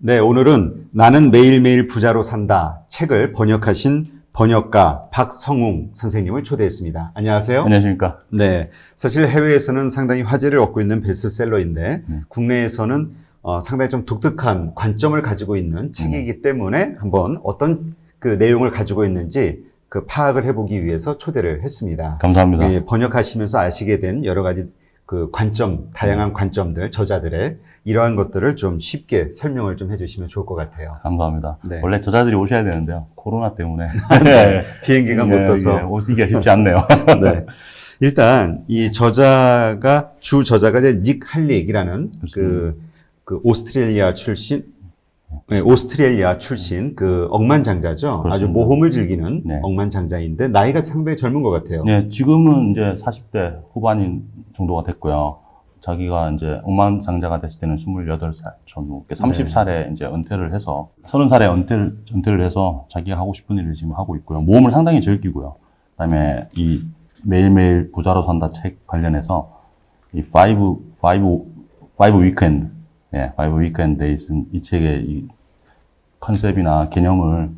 네, 오늘은 나는 매일매일 부자로 산다 책을 번역하신 번역가 박성웅 선생님을 초대했습니다. 안녕하세요. 안녕하십니까. 네, 사실 해외에서는 상당히 화제를 얻고 있는 베스트셀러인데 국내에서는 상당히 좀 독특한 관점을 가지고 있는 책이기 때문에 한번 어떤 그 내용을 가지고 있는지 그 파악을 해보기 위해서 초대를 했습니다. 감사합니다. 예, 번역하시면서 아시게 된 여러 가지 그 관점, 다양한 관점들, 저자들의 이러한 것들을 좀 쉽게 설명을 좀 해주시면 좋을 것 같아요. 감사합니다. 네. 원래 저자들이 오셔야 되는데요. 코로나 때문에. 네, 비행기가 못 떠서. 오시기가 쉽지 않네요. 네. 일단 이 저자가 주 저자가 이제 닉 할릭이라는 그 오스트레일리아 출신 그 억만장자죠. 그렇습니다. 아주 모험을 즐기는 네. 억만장자인데 나이가 상당히 젊은 것 같아요. 네, 지금은 이제 40대 후반인 정도가 됐고요. 자기가 이제 억만장자가 됐을 때는 28살 전후, 30살에 이제 은퇴를 해서 30살에 은퇴를 해서 자기가 하고 싶은 일을 지금 하고 있고요. 모험을 상당히 즐기고요. 그다음에 이 매일매일 부자로 산다 책 관련해서 이 five weekend, five weekend days 이 책의 이 컨셉이나 개념을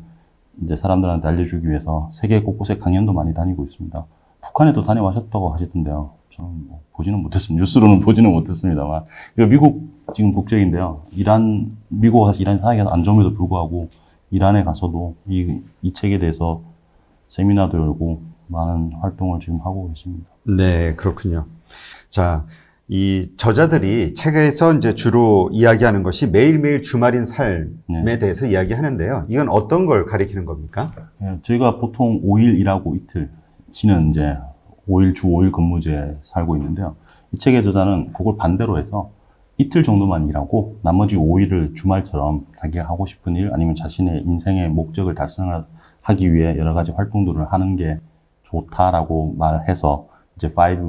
이제 사람들한테 알려주기 위해서 세계 곳곳에 강연도 많이 다니고 있습니다. 북한에도 다녀와셨다고 하시던데요. 저는 뭐 보지는 못했습니다. 뉴스로는 보지는 못했습니다만. 이거 미국 지금 국적인데요. 미국 가서 이란 사회가 안 좋음에도 불구하고 이란에 가서도 이 책에 대해서 세미나도 열고 많은 활동을 지금 하고 계십니다. 네, 그렇군요. 자, 이 저자들이 책에서 이제 주로 이야기하는 것이 매일매일 주말인 삶에 대해서 이야기하는데요. 이건 어떤 걸 가리키는 겁니까? 저희가 보통 5일 일하고 이틀 지는 이제 주 5일 근무제에 살고 있는데요. 이 책의 저자는 그걸 반대로 해서 이틀 정도만 일하고 나머지 5일을 주말처럼 자기가 하고 싶은 일 아니면 자신의 인생의 목적을 달성하기 위해 여러 가지 활동들을 하는 게 좋다라고 말해서 이제 five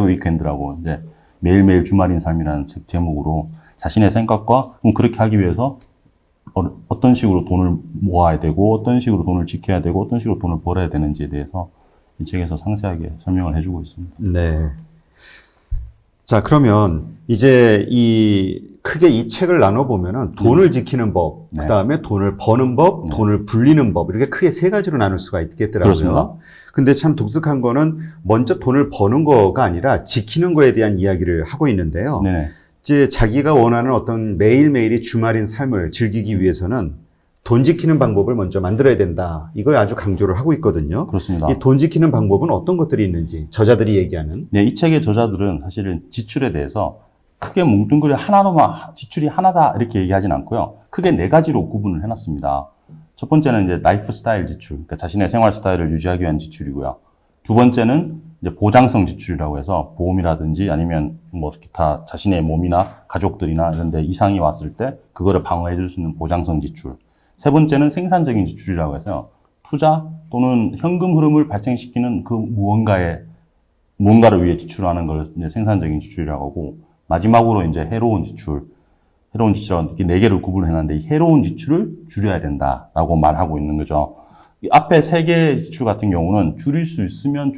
weekend라고 이제 매일매일 주말인 삶이라는 책 제목으로 자신의 생각과 그렇게 하기 위해서 어떤 식으로 돈을 모아야 되고 어떤 식으로 돈을 지켜야 되고 어떤 식으로 돈을 벌어야 되는지에 대해서 이 책에서 상세하게 설명을 해주고 있습니다. 네. 자, 그러면 이제 크게 이 책을 나눠보면은 돈을 지키는 법, 그 다음에 돈을 버는 법, 돈을 불리는 법, 이렇게 크게 세 가지로 나눌 수가 있겠더라고요. 그렇습니다. 근데 참 독특한 거는 먼저 돈을 버는 거가 아니라 지키는 거에 대한 이야기를 하고 있는데요. 네네. 이제 자기가 원하는 어떤 매일매일이 주말인 삶을 즐기기 위해서는 돈 지키는 방법을 먼저 만들어야 된다. 이걸 아주 강조를 하고 있거든요. 그렇습니다. 이 돈 지키는 방법은 어떤 것들이 있는지 저자들이 얘기하는. 네, 이 책의 저자들은 사실은 지출에 대해서 크게 뭉뚱그려 하나로만 지출이 하나다 이렇게 얘기하진 않고요. 크게 네 가지로 구분을 해놨습니다. 첫 번째는 이제 라이프 스타일 지출, 그러니까 자신의 생활 스타일을 유지하기 위한 지출이고요. 두 번째는 이제 보장성 지출이라고 해서 보험이라든지 아니면 뭐 기타 자신의 몸이나 가족들이나 이런 데 이상이 왔을 때 그거를 방어해 줄 수 있는 보장성 지출. 세 번째는 생산적인 지출이라고 해서 투자 또는 현금 흐름을 발생시키는 그 무언가를 위해 지출하는 걸 이제 생산적인 지출이라고 하고, 마지막으로 이제 해로운 지출이라고 이렇게 네 개를 구분해놨는데 이 해로운 지출을 줄여야 된다라고 말하고 있는 거죠. 이 앞에 세 개의 지출 같은 경우는 줄일 수 있으면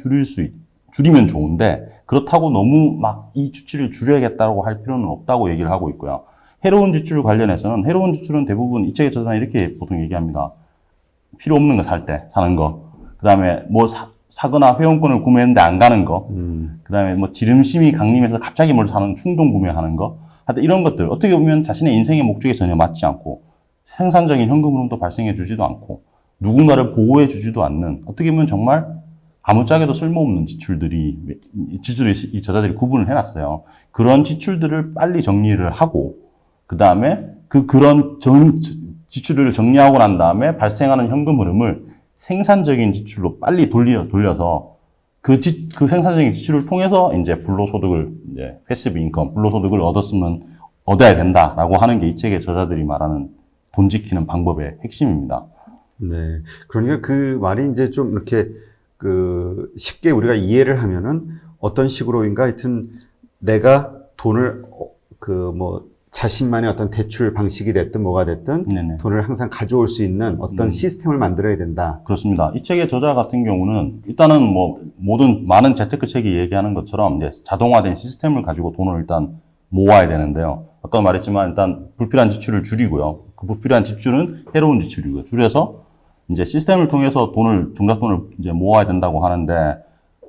줄이면 좋은데 그렇다고 너무 막 이 지출을 줄여야겠다고 할 필요는 없다고 얘기를 하고 있고요. 해로운 지출 관련해서는 해로운 지출은 대부분 이 책의 저자는 이렇게 보통 얘기합니다. 필요 없는 거 사는 거. 그 다음에 뭐 사거나 회원권을 구매했는데 안 가는 거. 그 다음에 뭐 지름심이 강림해서 갑자기 뭘 사는 충동 구매하는 거. 하여튼 이런 것들. 어떻게 보면 자신의 인생의 목적에 전혀 맞지 않고 생산적인 현금 흐름도 발생해 주지도 않고 누군가를 보호해 주지도 않는 어떻게 보면 정말 아무짝에도 쓸모없는 지출들이 이 저자들이 구분을 해놨어요. 그런 지출들을 빨리 정리를 하고 그 다음에 그런 지출을 정리하고 난 다음에 발생하는 현금 흐름을 생산적인 지출로 빨리 돌려서 그 생산적인 지출을 통해서 이제 패시브 인컴, 불로소득을 얻어야 된다라고 하는 게 이 책의 저자들이 말하는 돈 지키는 방법의 핵심입니다. 네. 그러니까 그 말이 이제 좀 이렇게 쉽게 우리가 이해를 하면은 어떤 식으로인가 하여튼 내가 돈을 자신만의 어떤 대출 방식이 됐든 뭐가 됐든 네네. 돈을 항상 가져올 수 있는 어떤 시스템을 만들어야 된다. 그렇습니다. 이 책의 저자 같은 경우는 일단은 뭐 많은 재테크 책이 얘기하는 것처럼 이제 자동화된 시스템을 가지고 돈을 일단 모아야 되는데요. 아까 말했지만 일단 불필요한 지출을 줄이고요. 그 불필요한 지출은 해로운 지출이고요. 줄여서 이제 시스템을 통해서 종잣돈을 이제 모아야 된다고 하는데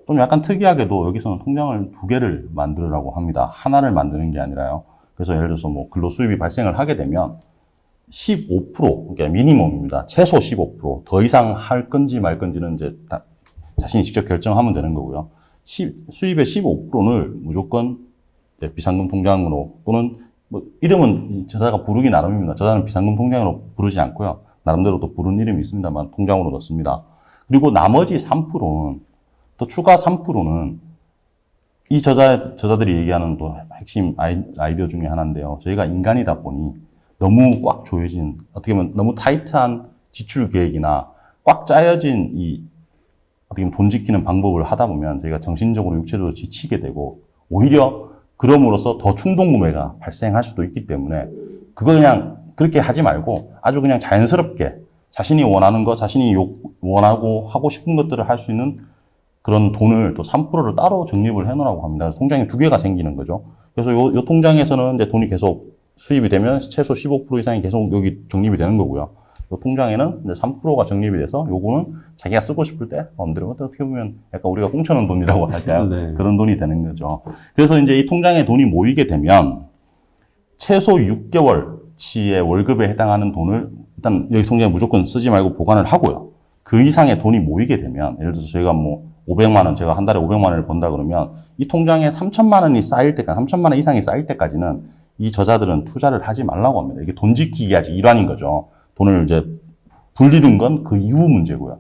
좀 약간 특이하게도 여기서는 통장을 두 개를 만들으라고 합니다. 하나를 만드는 게 아니라요. 그래서 예를 들어서 뭐 근로 수입이 발생을 하게 되면 15%, 그러니까 미니멈입니다. 최소 15%. 더 이상 할 건지 말 건지는 이제 자신이 직접 결정하면 되는 거고요. 수입의 15%를 무조건 비상금 통장으로 또는 뭐 이름은 저자가 부르기 나름입니다. 저자는 비상금 통장으로 부르지 않고요. 나름대로 또 부르는 이름이 있습니다만 통장으로 넣습니다. 그리고 나머지 3%는 또 추가 3%는 이 저자들이 얘기하는 또 핵심 아이디어 중에 하나인데요. 저희가 인간이다 보니 너무 꽉 조여진, 어떻게 보면 너무 타이트한 지출 계획이나 꽉 짜여진 어떻게 보면 돈 지키는 방법을 하다 보면 저희가 정신적으로 육체적으로 지치게 되고 오히려 그럼으로써 더 충동 구매가 발생할 수도 있기 때문에 그걸 그냥 그렇게 하지 말고 아주 그냥 자연스럽게 자신이 원하는 거, 자신이 원하고 하고 싶은 것들을 할 수 있는 그런 돈을 또 3%를 따로 적립을 해놓으라고 합니다. 그래서 통장이 두 개가 생기는 거죠. 그래서 요 통장에서는 이제 돈이 계속 수입이 되면 최소 15% 이상이 계속 여기 적립이 되는 거고요. 요 통장에는 이제 3%가 적립이 돼서 요거는 자기가 쓰고 싶을 때 마음대로 어떻게 보면 약간 우리가 공짜는 돈이라고 할까요? 네. 그런 돈이 되는 거죠. 그래서 이제 이 통장에 돈이 모이게 되면 최소 6개월치의 월급에 해당하는 돈을 일단 여기 통장에 무조건 쓰지 말고 보관을 하고요. 그 이상의 돈이 모이게 되면 예를 들어서 저희가 뭐 500만 원, 제가 한 달에 500만 원을 번다 그러면 이 통장에 3천만 원이 쌓일 때까지, 3천만 원 이상이 쌓일 때까지는 이 저자들은 투자를 하지 말라고 합니다. 이게 돈 지키기 아직 일환인 거죠. 돈을 이제 불리는 건 그 이후 문제고요.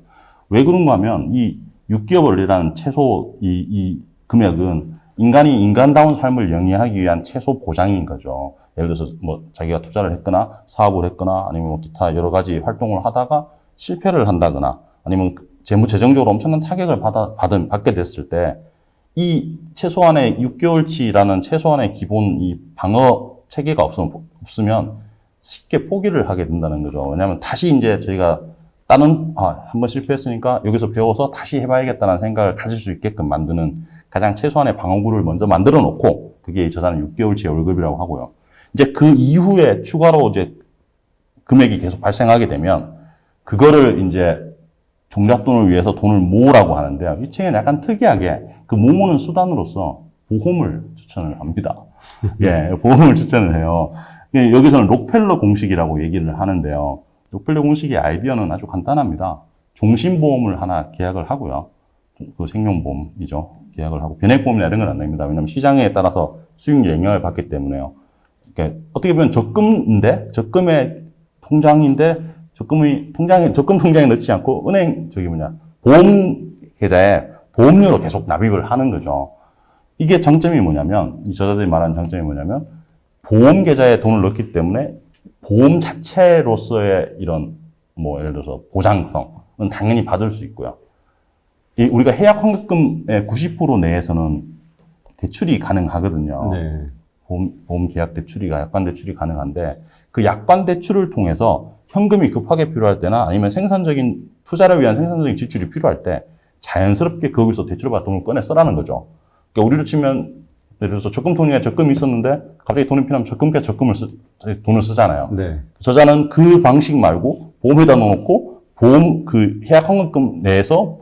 왜 그런가 하면 이 6개월이라는 최소 이 금액은 인간이 인간다운 삶을 영위하기 위한 최소 보장인 거죠. 예를 들어서 뭐 자기가 투자를 했거나 사업을 했거나 아니면 뭐 기타 여러 가지 활동을 하다가 실패를 한다거나 아니면 재정적으로 엄청난 타격을 받게 됐을 때 이 최소한의 6개월치라는 최소한의 기본 이 방어 체계가 없으면 쉽게 포기를 하게 된다는 거죠. 왜냐하면 다시 이제 저희가 한번 실패했으니까 여기서 배워서 다시 해봐야겠다는 생각을 가질 수 있게끔 만드는 가장 최소한의 방어구를 먼저 만들어 놓고 그게 저자는 6개월치의 월급이라고 하고요. 이제 그 이후에 추가로 이제 금액이 계속 발생하게 되면 그거를 이제 종잣돈을 위해서 돈을 모으라고 하는데요. 이 책은 약간 특이하게 그 모으는 수단으로서 보험을 추천을 합니다. 예, 보험을 추천을 해요. 여기서는 록펠러 공식이라고 얘기를 하는데요. 록펠러 공식의 아이디어는 아주 간단합니다. 종신보험을 하나 계약을 하고요. 그 생명보험이죠. 계약을 하고 변액보험이나 이런 건 안 됩니다. 왜냐하면 시장에 따라서 수익률 영향을 받기 때문에요. 그러니까 어떻게 보면 적금의 통장인데 적금 통장에 넣지 않고 보험 계좌에 보험료로 계속 납입을 하는 거죠. 이게 장점이 뭐냐면, 이 저자들이 말하는 장점이 뭐냐면, 보험 계좌에 돈을 넣기 때문에 보험 자체로서의 이런, 뭐, 예를 들어서 보장성은 당연히 받을 수 있고요. 우리가 해약 환급금의 90% 내에서는 대출이 가능하거든요. 네. 보험 계약 대출이가 약관 대출이 가능한데, 그 약관 대출을 통해서 현금이 급하게 필요할 때나 아니면 투자를 위한 생산적인 지출이 필요할 때 자연스럽게 거기서 대출받은 돈을 꺼내 쓰라는 거죠. 그러니까 우리로 치면 예를 들어서 적금 통장에 적금이 있었는데 갑자기 돈이 필요하면 돈을 쓰잖아요. 네. 저자는 그 방식 말고 보험에다 넣어놓고 그 해약 환급금 내에서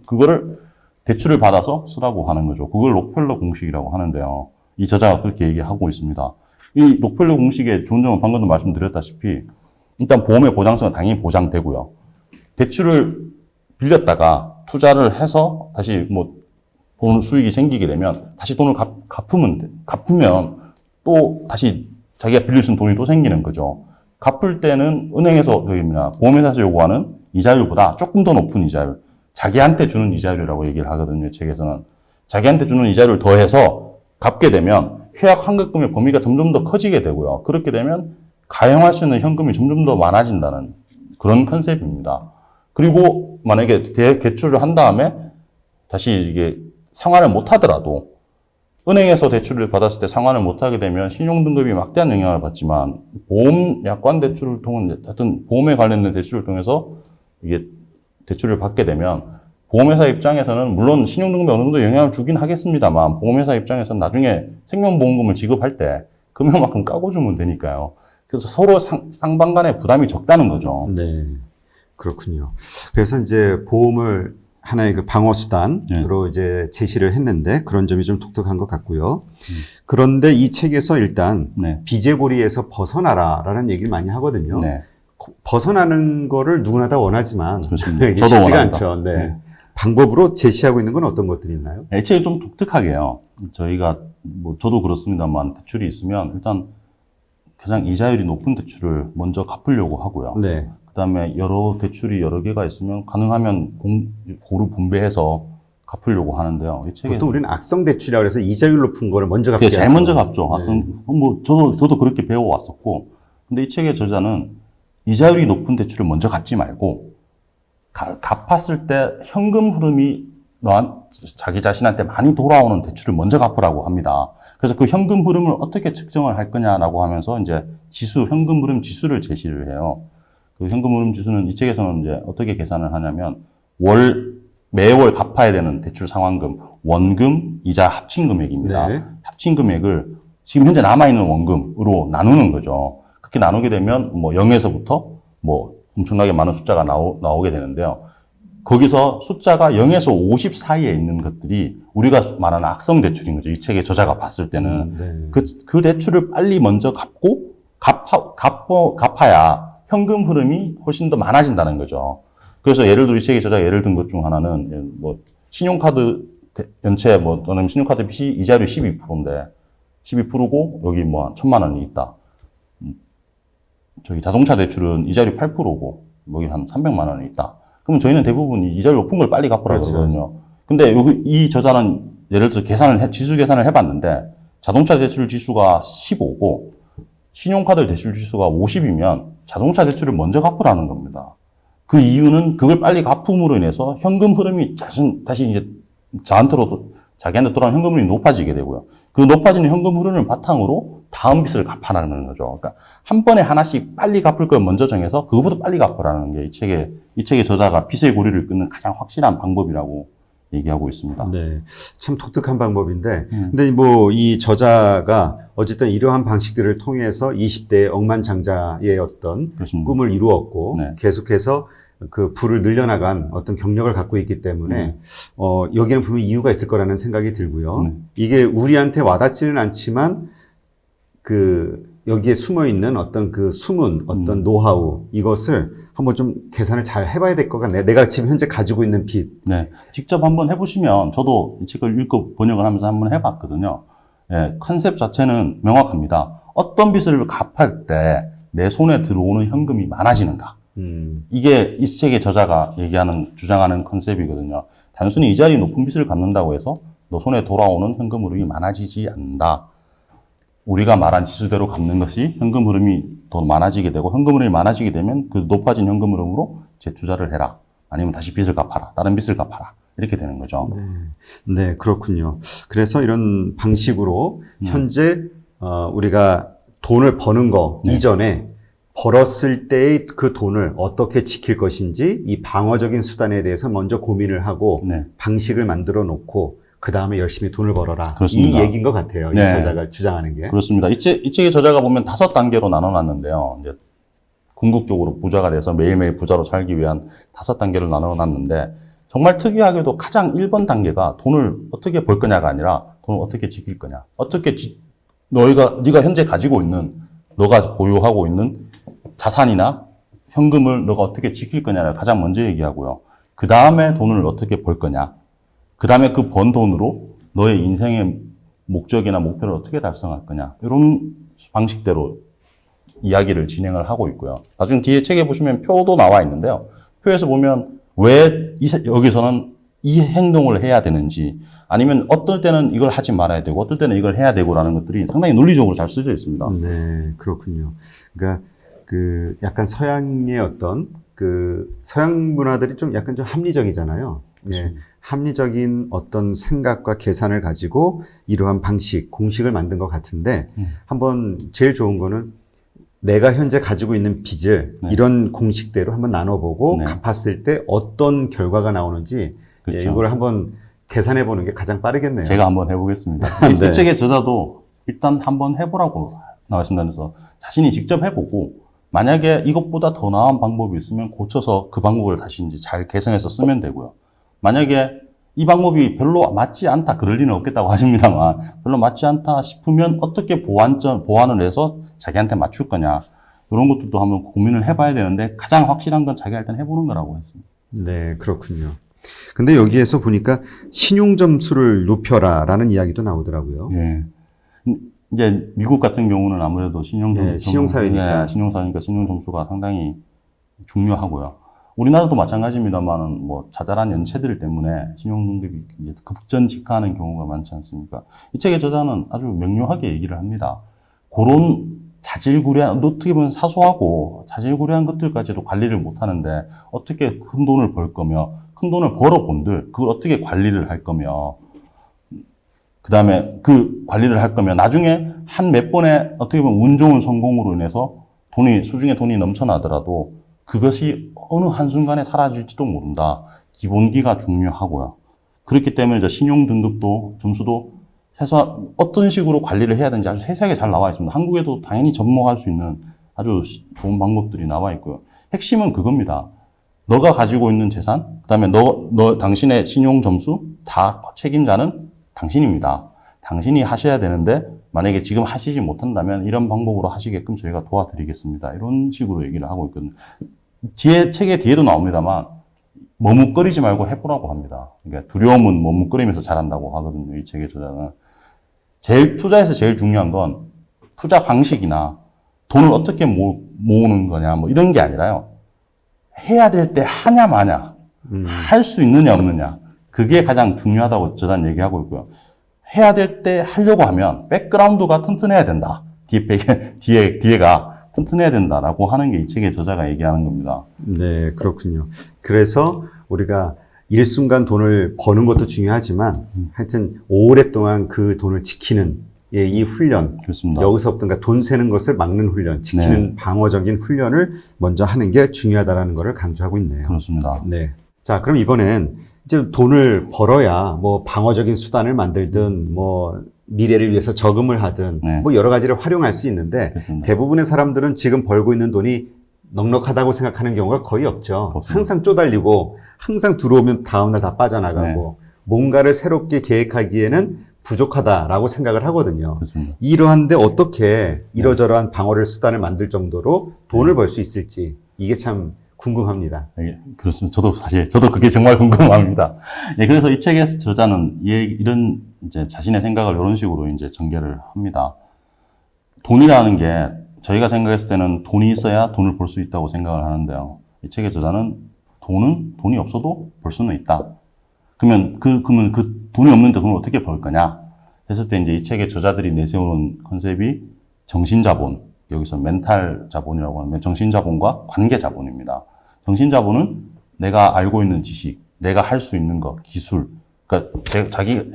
그거를 대출을 받아서 쓰라고 하는 거죠. 그걸 록펠러 공식이라고 하는데요. 이 저자가 그렇게 얘기하고 있습니다. 이 록펠러 공식의 좋은 점은 방금도 말씀드렸다시피 일단 보험의 보장성은 당연히 보장되고요. 대출을 빌렸다가 투자를 해서 다시 돈 수익이 생기게 되면 다시 돈을 갚으면 또 다시 자기가 빌릴 수 있는 돈이 또 생기는 거죠. 갚을 때는 은행에서 보험회사에서 요구하는 이자율보다 조금 더 높은 이자율, 자기한테 주는 이자율이라고 얘기를 하거든요. 책에서는 자기한테 주는 이자율을 더해서 갚게 되면 해약 환급금의 범위가 점점 더 커지게 되고요. 그렇게 되면 가용할 수 있는 현금이 점점 더 많아진다는 그런 컨셉입니다. 그리고 만약에 대출을 한 다음에 다시 이게 상환을 못 하더라도 은행에서 대출을 받았을 때 상환을 못 하게 되면 신용등급이 막대한 영향을 받지만 보험 약관 대출을 통한 하여튼 보험에 관련된 대출을 통해서 이게 대출을 받게 되면 보험회사 입장에서는 물론 신용등급에 어느 정도 영향을 주긴 하겠습니다만 보험회사 입장에서는 나중에 생명보험금을 지급할 때 금액만큼 까고 주면 되니까요. 그래서 서로 쌍방 간의 부담이 적다는 거죠. 네. 그렇군요. 그래서 이제 보험을 하나의 그 방어 수단으로 이제 제시를 했는데 그런 점이 좀 독특한 것 같고요. 그런데 이 책에서 일단 네. 비재고리에서 벗어나라라는 얘기를 많이 하거든요. 네. 벗어나는 거를 누구나 다 원하지만 그렇습니다. 이게 저도 쉽지가 원합니다. 않죠. 네. 네. 방법으로 제시하고 있는 건 어떤 것들이 있나요? 이 책이 좀 독특하게요. 저희가 뭐 저도 그렇습니다만 대출이 있으면 일단 가장 이자율이 높은 대출을 먼저 갚으려고 하고요. 네. 그다음에 대출이 여러 개가 있으면 가능하면 고루 분배해서 갚으려고 하는데요. 이 책에 보통 우리는 악성 대출이라고 해서 이자율 높은 거를 먼저 갚게 그게 제일 하죠. 먼저 갚죠. 네. 뭐 저도 그렇게 배워왔었고, 근데 이 책의 저자는 이자율이 높은 대출을 먼저 갚지 말고 갚았을 때 현금 흐름이 자기 자신한테 많이 돌아오는 대출을 먼저 갚으라고 합니다. 그래서 그 현금 흐름을 어떻게 측정을 할 거냐라고 하면서 이제 현금 흐름 지수를 제시를 해요. 그 현금 흐름 지수는 이 책에서는 이제 어떻게 계산을 하냐면 매월 갚아야 되는 대출 상환금, 원금, 이자 합친 금액입니다. 네. 합친 금액을 지금 현재 남아있는 원금으로 나누는 거죠. 그렇게 나누게 되면 뭐 0에서부터 뭐 엄청나게 많은 숫자가 나오게 되는데요. 거기서 숫자가 0에서 50 사이에 있는 것들이 우리가 말하는 악성 대출인 거죠. 이 책의 저자가 봤을 때는. 네. 그 대출을 빨리 먼저 갚아야 현금 흐름이 훨씬 더 많아진다는 거죠. 그래서 예를 들어 이 책의 저자가 예를 든 것 중 하나는 뭐 신용카드 연체 또는 신용카드 빚이 이자율이 12%인데 12%고 여기 뭐 1,000만 원이 있다. 저기 자동차 대출은 이자율이 8%고 여기 한 300만 원이 있다. 그러면 저희는 대부분 이자율 높은 걸 빨리 갚으라 그렇죠. 그러거든요. 근데 이 저자는 예를 들어서 지수 계산을 해봤는데 자동차 대출 지수가 15고 신용카드 대출 지수가 50이면 자동차 대출을 먼저 갚으라는 겁니다. 그 이유는 그걸 빨리 갚음으로 인해서 현금 흐름이 다시 이제 자기한테 돌아오는 현금 흐름이 높아지게 되고요. 그 높아지는 현금 흐름을 바탕으로 다음 빚을 갚아라는 거죠. 그러니까 한 번에 하나씩 빨리 갚을 걸 먼저 정해서 그거보다 빨리 갚으라는 게 이 책의 저자가 빚의 고리를 끊는 가장 확실한 방법이라고 얘기하고 있습니다. 네. 참 독특한 방법인데, 근데 뭐 이 저자가 어쨌든 이러한 방식들을 통해서 20대의 억만장자의 어떤 그렇습니다. 꿈을 이루었고, 네. 계속해서 그 부를 늘려나간 어떤 경력을 갖고 있기 때문에, 여기는 분명히 이유가 있을 거라는 생각이 들고요. 이게 우리한테 와닿지는 않지만, 여기에 숨어 있는 어떤 그 숨은 어떤 노하우, 이것을 한번 좀 계산을 잘 해봐야 될 것 같네요. 내가 지금 현재 가지고 있는 빚. 네. 직접 한번 해보시면, 저도 이 책을 읽고 번역을 하면서 한번 해봤거든요. 예, 컨셉 자체는 명확합니다. 어떤 빚을 갚을 때 내 손에 들어오는 현금이 많아지는가. 이게 이 책의 저자가 주장하는 컨셉이거든요. 단순히 이자율이 높은 빚을 갚는다고 해서 너 손에 돌아오는 현금 흐름이 많아지지 않는다. 우리가 말한 지수대로 갚는 것이 현금 흐름이 더 많아지게 되고 현금 흐름이 많아지게 되면 그 높아진 현금 흐름으로 재투자를 해라. 아니면 다시 빚을 갚아라. 다른 빚을 갚아라. 이렇게 되는 거죠. 네, 그렇군요. 그래서 이런 방식으로 현재 우리가 돈을 버는 거 이전에 벌었을 때의 그 돈을 어떻게 지킬 것인지 이 방어적인 수단에 대해서 먼저 고민을 하고 방식을 만들어 놓고 그 다음에 열심히 돈을 벌어라. 그렇습니다. 이 얘기인 것 같아요. 이 저자가 주장하는 게. 그렇습니다. 이 책의 저자가 보면 5단계로 나눠놨는데요. 이제 궁극적으로 부자가 돼서 매일매일 부자로 살기 위한 5단계를 나눠놨는데 정말 특이하게도 가장 1번 단계가 돈을 어떻게 벌 거냐가 아니라 돈을 어떻게 지킬 거냐. 네가 현재 가지고 있는, 너가 보유하고 있는 자산이나 현금을 너가 어떻게 지킬 거냐를 가장 먼저 얘기하고요. 그 다음에 돈을 어떻게 벌 거냐. 그 다음에 그 번 돈으로 너의 인생의 목적이나 목표를 어떻게 달성할 거냐. 이런 방식대로 이야기를 진행을 하고 있고요. 나중에 뒤에 책에 보시면 표도 나와 있는데요. 표에서 보면 왜 여기서는 이 행동을 해야 되는지, 아니면 어떨 때는 이걸 하지 말아야 되고 어떨 때는 이걸 해야 되고라는 것들이 상당히 논리적으로 잘 쓰여져 있습니다. 네, 그렇군요. 그러니까 약간 서양의 어떤 서양 문화들이 좀 약간 좀 합리적이잖아요. 네, 합리적인 어떤 생각과 계산을 가지고 이러한 방식, 공식을 만든 것 같은데 한번 제일 좋은 거는 내가 현재 가지고 있는 빚을 이런 공식대로 한번 나눠보고 갚았을 때 어떤 결과가 나오는지 그렇죠. 이걸 한번 계산해 보는 게 가장 빠르겠네요. 제가 한번 해보겠습니다. 네. 이 책의 저자도 일단 한번 해보라고 나왔습니다. 그래서 자신이 직접 해보고 만약에 이것보다 더 나은 방법이 있으면 고쳐서 그 방법을 다시 이제 잘 개선해서 쓰면 되고요. 만약에 이 방법이 별로 맞지 않다, 그럴 리는 없겠다고 하십니다만 별로 맞지 않다 싶으면 어떻게 보완을 해서 자기한테 맞출 거냐, 이런 것들도 한번 고민을 해봐야 되는데 가장 확실한 건 자기가 일단 해보는 거라고 했습니다. 네, 그렇군요. 근데 여기에서 보니까 신용 점수를 높여라라는 이야기도 나오더라고요. 예. 이제 미국 같은 경우는 아무래도 신용사회니까. 신용사회니까 신용 점수가 상당히 중요하고요. 우리나라도 마찬가지입니다만은 뭐 자잘한 연체들 때문에 신용 등급이 이제 급전직하하는 경우가 많지 않습니까? 이 책의 저자는 아주 명료하게 얘기를 합니다. 그런 자질구레한, 어떻게 보면 사소하고 자질구레한 것들까지도 관리를 못 하는데 어떻게 큰 돈을 벌 거며, 큰 돈을 벌어본들 그걸 어떻게 관리를 할 거며, 그 다음에 그 관리를 할 거면 나중에 한 몇 번의 어떻게 보면 운 좋은 성공으로 인해서 수중에 돈이 넘쳐나더라도 그것이 어느 한순간에 사라질지도 모른다. 기본기가 중요하고요. 그렇기 때문에 이제 신용 등급도 점수도 어떤 식으로 관리를 해야 되는지 아주 세세하게 잘 나와 있습니다. 한국에도 당연히 접목할 수 있는 아주 좋은 방법들이 나와 있고요. 핵심은 그겁니다. 너가 가지고 있는 재산, 그 다음에 당신의 신용 점수 다 책임자는 당신입니다. 당신이 하셔야 되는데 만약에 지금 하시지 못한다면 이런 방법으로 하시게끔 저희가 도와드리겠습니다. 이런 식으로 얘기를 하고 있거든요. 책의 뒤에도 나옵니다만 머뭇거리지 말고 해보라고 합니다. 그러니까 두려움은 머뭇거리면서 자란다고 하거든요. 이 책의 저자는. 투자에서 제일 중요한 건 투자 방식이나 돈을 어떻게 모으는 거냐 뭐 이런 게 아니라요. 해야 될 때 하냐 마냐, 할 수 있느냐 없느냐, 그게 가장 중요하다고 저자는 얘기하고 있고요. 해야 될 때 하려고 하면 백그라운드가 튼튼해야 된다. 뒤에가 튼튼해야 된다라고 하는 게 이 책의 저자가 얘기하는 겁니다. 네, 그렇군요. 그래서 우리가 일순간 돈을 버는 것도 중요하지만 하여튼 오랫동안 그 돈을 지키는 이 훈련, 그렇습니다. 여기서부터 돈 세는 것을 막는 훈련, 지키는 방어적인 훈련을 먼저 하는 게 중요하다는 것을 강조하고 있네요. 그렇습니다. 네. 자, 그럼 이번엔 이제 돈을 벌어야 뭐 방어적인 수단을 만들든 뭐 미래를 위해서 저금을 하든 뭐 여러 가지를 활용할 수 있는데 그렇습니다. 대부분의 사람들은 지금 벌고 있는 돈이 넉넉하다고 생각하는 경우가 거의 없죠. 없습니다. 항상 쪼달리고 항상 들어오면 다음날 다 빠져나가고 뭔가를 새롭게 계획하기에는 부족하다라고 생각을 하거든요. 그렇습니다. 이러한데 어떻게 이러저러한 방어를 수단을 만들 정도로 돈을 벌 수 있을지 이게 참 궁금합니다. 그렇습니다. 저도 그게 정말 궁금합니다. 예, 그래서 이 책의 저자는 이런 이제 자신의 생각을 이런 식으로 이제 전개를 합니다. 돈이라는 게 저희가 생각했을 때는 돈이 있어야 돈을 벌 수 있다고 생각을 하는데요. 이 책의 저자는 돈이 없어도 벌 수는 있다. 그러면 그 돈이 없는데 돈을 어떻게 벌 거냐? 했을 때 이제 이 책의 저자들이 내세우는 컨셉이 정신자본, 여기서 멘탈 자본이라고 하면 정신자본과 관계자본입니다. 정신자본은 내가 알고 있는 지식, 내가 할 수 있는 것, 기술, 그러니까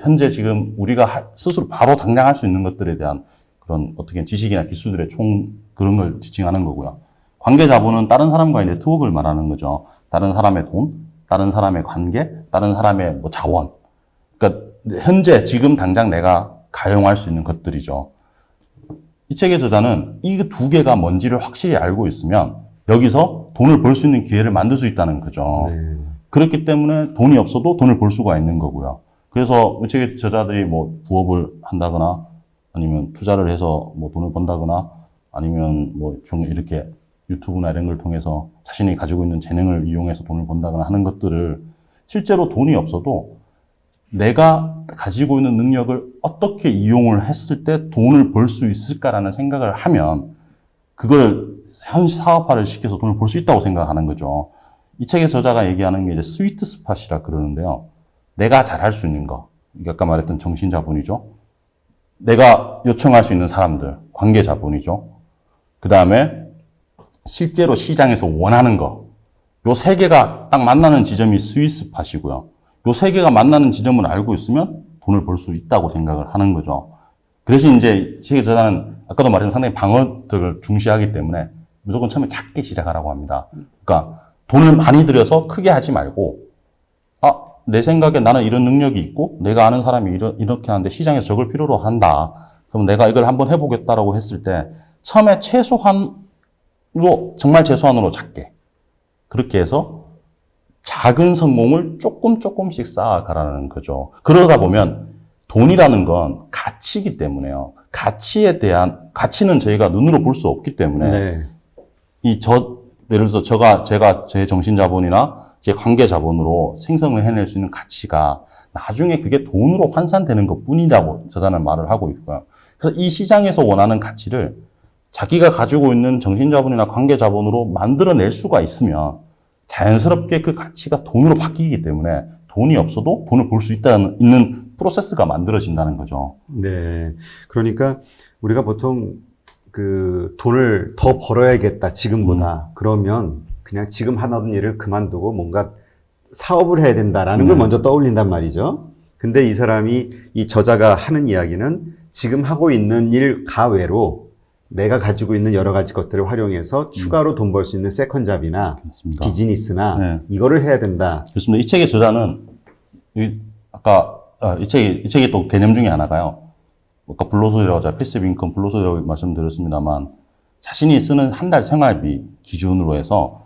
현재 지금 우리가 스스로 바로 당장 할 수 있는 것들에 대한 그런 어떻게 지식이나 기술들의 그런 걸 지칭하는 거고요. 관계자본은 다른 사람과의 네트워크를 말하는 거죠. 다른 사람의 돈, 다른 사람의 관계, 다른 사람의 뭐 자원. 그러니까 현재 지금 당장 내가 가용할 수 있는 것들이죠. 이 책의 저자는 이 두 개가 뭔지를 확실히 알고 있으면 여기서 돈을 벌 수 있는 기회를 만들 수 있다는 거죠. 네. 그렇기 때문에 돈이 없어도 돈을 벌 수가 있는 거고요. 그래서 이 책의 저자들이 뭐 부업을 한다거나 아니면 투자를 해서 뭐 돈을 번다거나 아니면 뭐 좀 이렇게 유튜브나 이런 걸 통해서 자신이 가지고 있는 재능을 이용해서 돈을 번다거나 하는 것들을 실제로 돈이 없어도 내가 가지고 있는 능력을 어떻게 이용을 했을 때 돈을 벌 수 있을까라는 생각을 하면 그걸 현사업화를 시켜서 돈을 벌 수 있다고 생각하는 거죠. 이 책의 저자가 얘기하는 게 이제 스위트 스팟이라 그러는데요. 내가 잘할 수 있는 거, 아까 말했던 정신자본이죠. 내가 요청할 수 있는 사람들, 관계자본이죠. 그 다음에 실제로 시장에서 원하는 거, 요 세 개가 딱 만나는 지점이 스위트 스팟이고요. 요 세 개가 만나는 지점을 알고 있으면 돈을 벌 수 있다고 생각을 하는 거죠. 그 대신 이제 책의 저자는 아까도 말했지만 상당히 방어력을 중시하기 때문에 무조건 처음에 작게 시작하라고 합니다. 그러니까 돈을 많이 들여서 크게 하지 말고 내 생각에 나는 이런 능력이 있고 내가 아는 사람이 이렇게 하는데 시장에서 저걸 필요로 한다. 그럼 내가 이걸 한번 해보겠다라고 했을 때 처음에 최소한으로 정말 최소한으로 작게 그렇게 해서 작은 성공을 조금씩 쌓아가라는 거죠. 그러다 보면 돈이라는 건 가치이기 때문에요. 가치에 대한 가치는 저희가 눈으로 볼 수 없기 때문에 네. 예를 들어서 제가 제 정신자본이나 제 관계자본으로 생성을 해낼 수 있는 가치가 나중에 그게 돈으로 환산되는 것 뿐이라고 저자는 말을 하고 있고요. 그래서 이 시장에서 원하는 가치를 자기가 가지고 있는 정신자본이나 관계자본으로 만들어낼 수가 있으면 자연스럽게 그 가치가 돈으로 바뀌기 때문에 돈이 없어도 돈을 벌 수 있는 프로세스가 만들어진다는 거죠. 네. 그러니까 우리가 보통 그 돈을 더 벌어야겠다, 지금보다. 그러면 그냥 지금 하던 일을 그만두고 뭔가 사업을 해야 된다라는 걸 먼저 떠올린단 말이죠. 근데 이 사람이, 이 저자가 하는 이야기는 지금 하고 있는 일 가외로 내가 가지고 있는 여러 가지 것들을 활용해서 추가로 돈 벌 수 있는 세컨잡이나 그렇습니다. 비즈니스나 네. 이거를 해야 된다. 그렇습니다. 이 책의 저자는 이 책의 또 개념 중에 하나가요. 아까 불로소득이라고 제가 패시브 인컴 불로소득이라고 말씀드렸습니다만 자신이 쓰는 한 달 생활비 기준으로 해서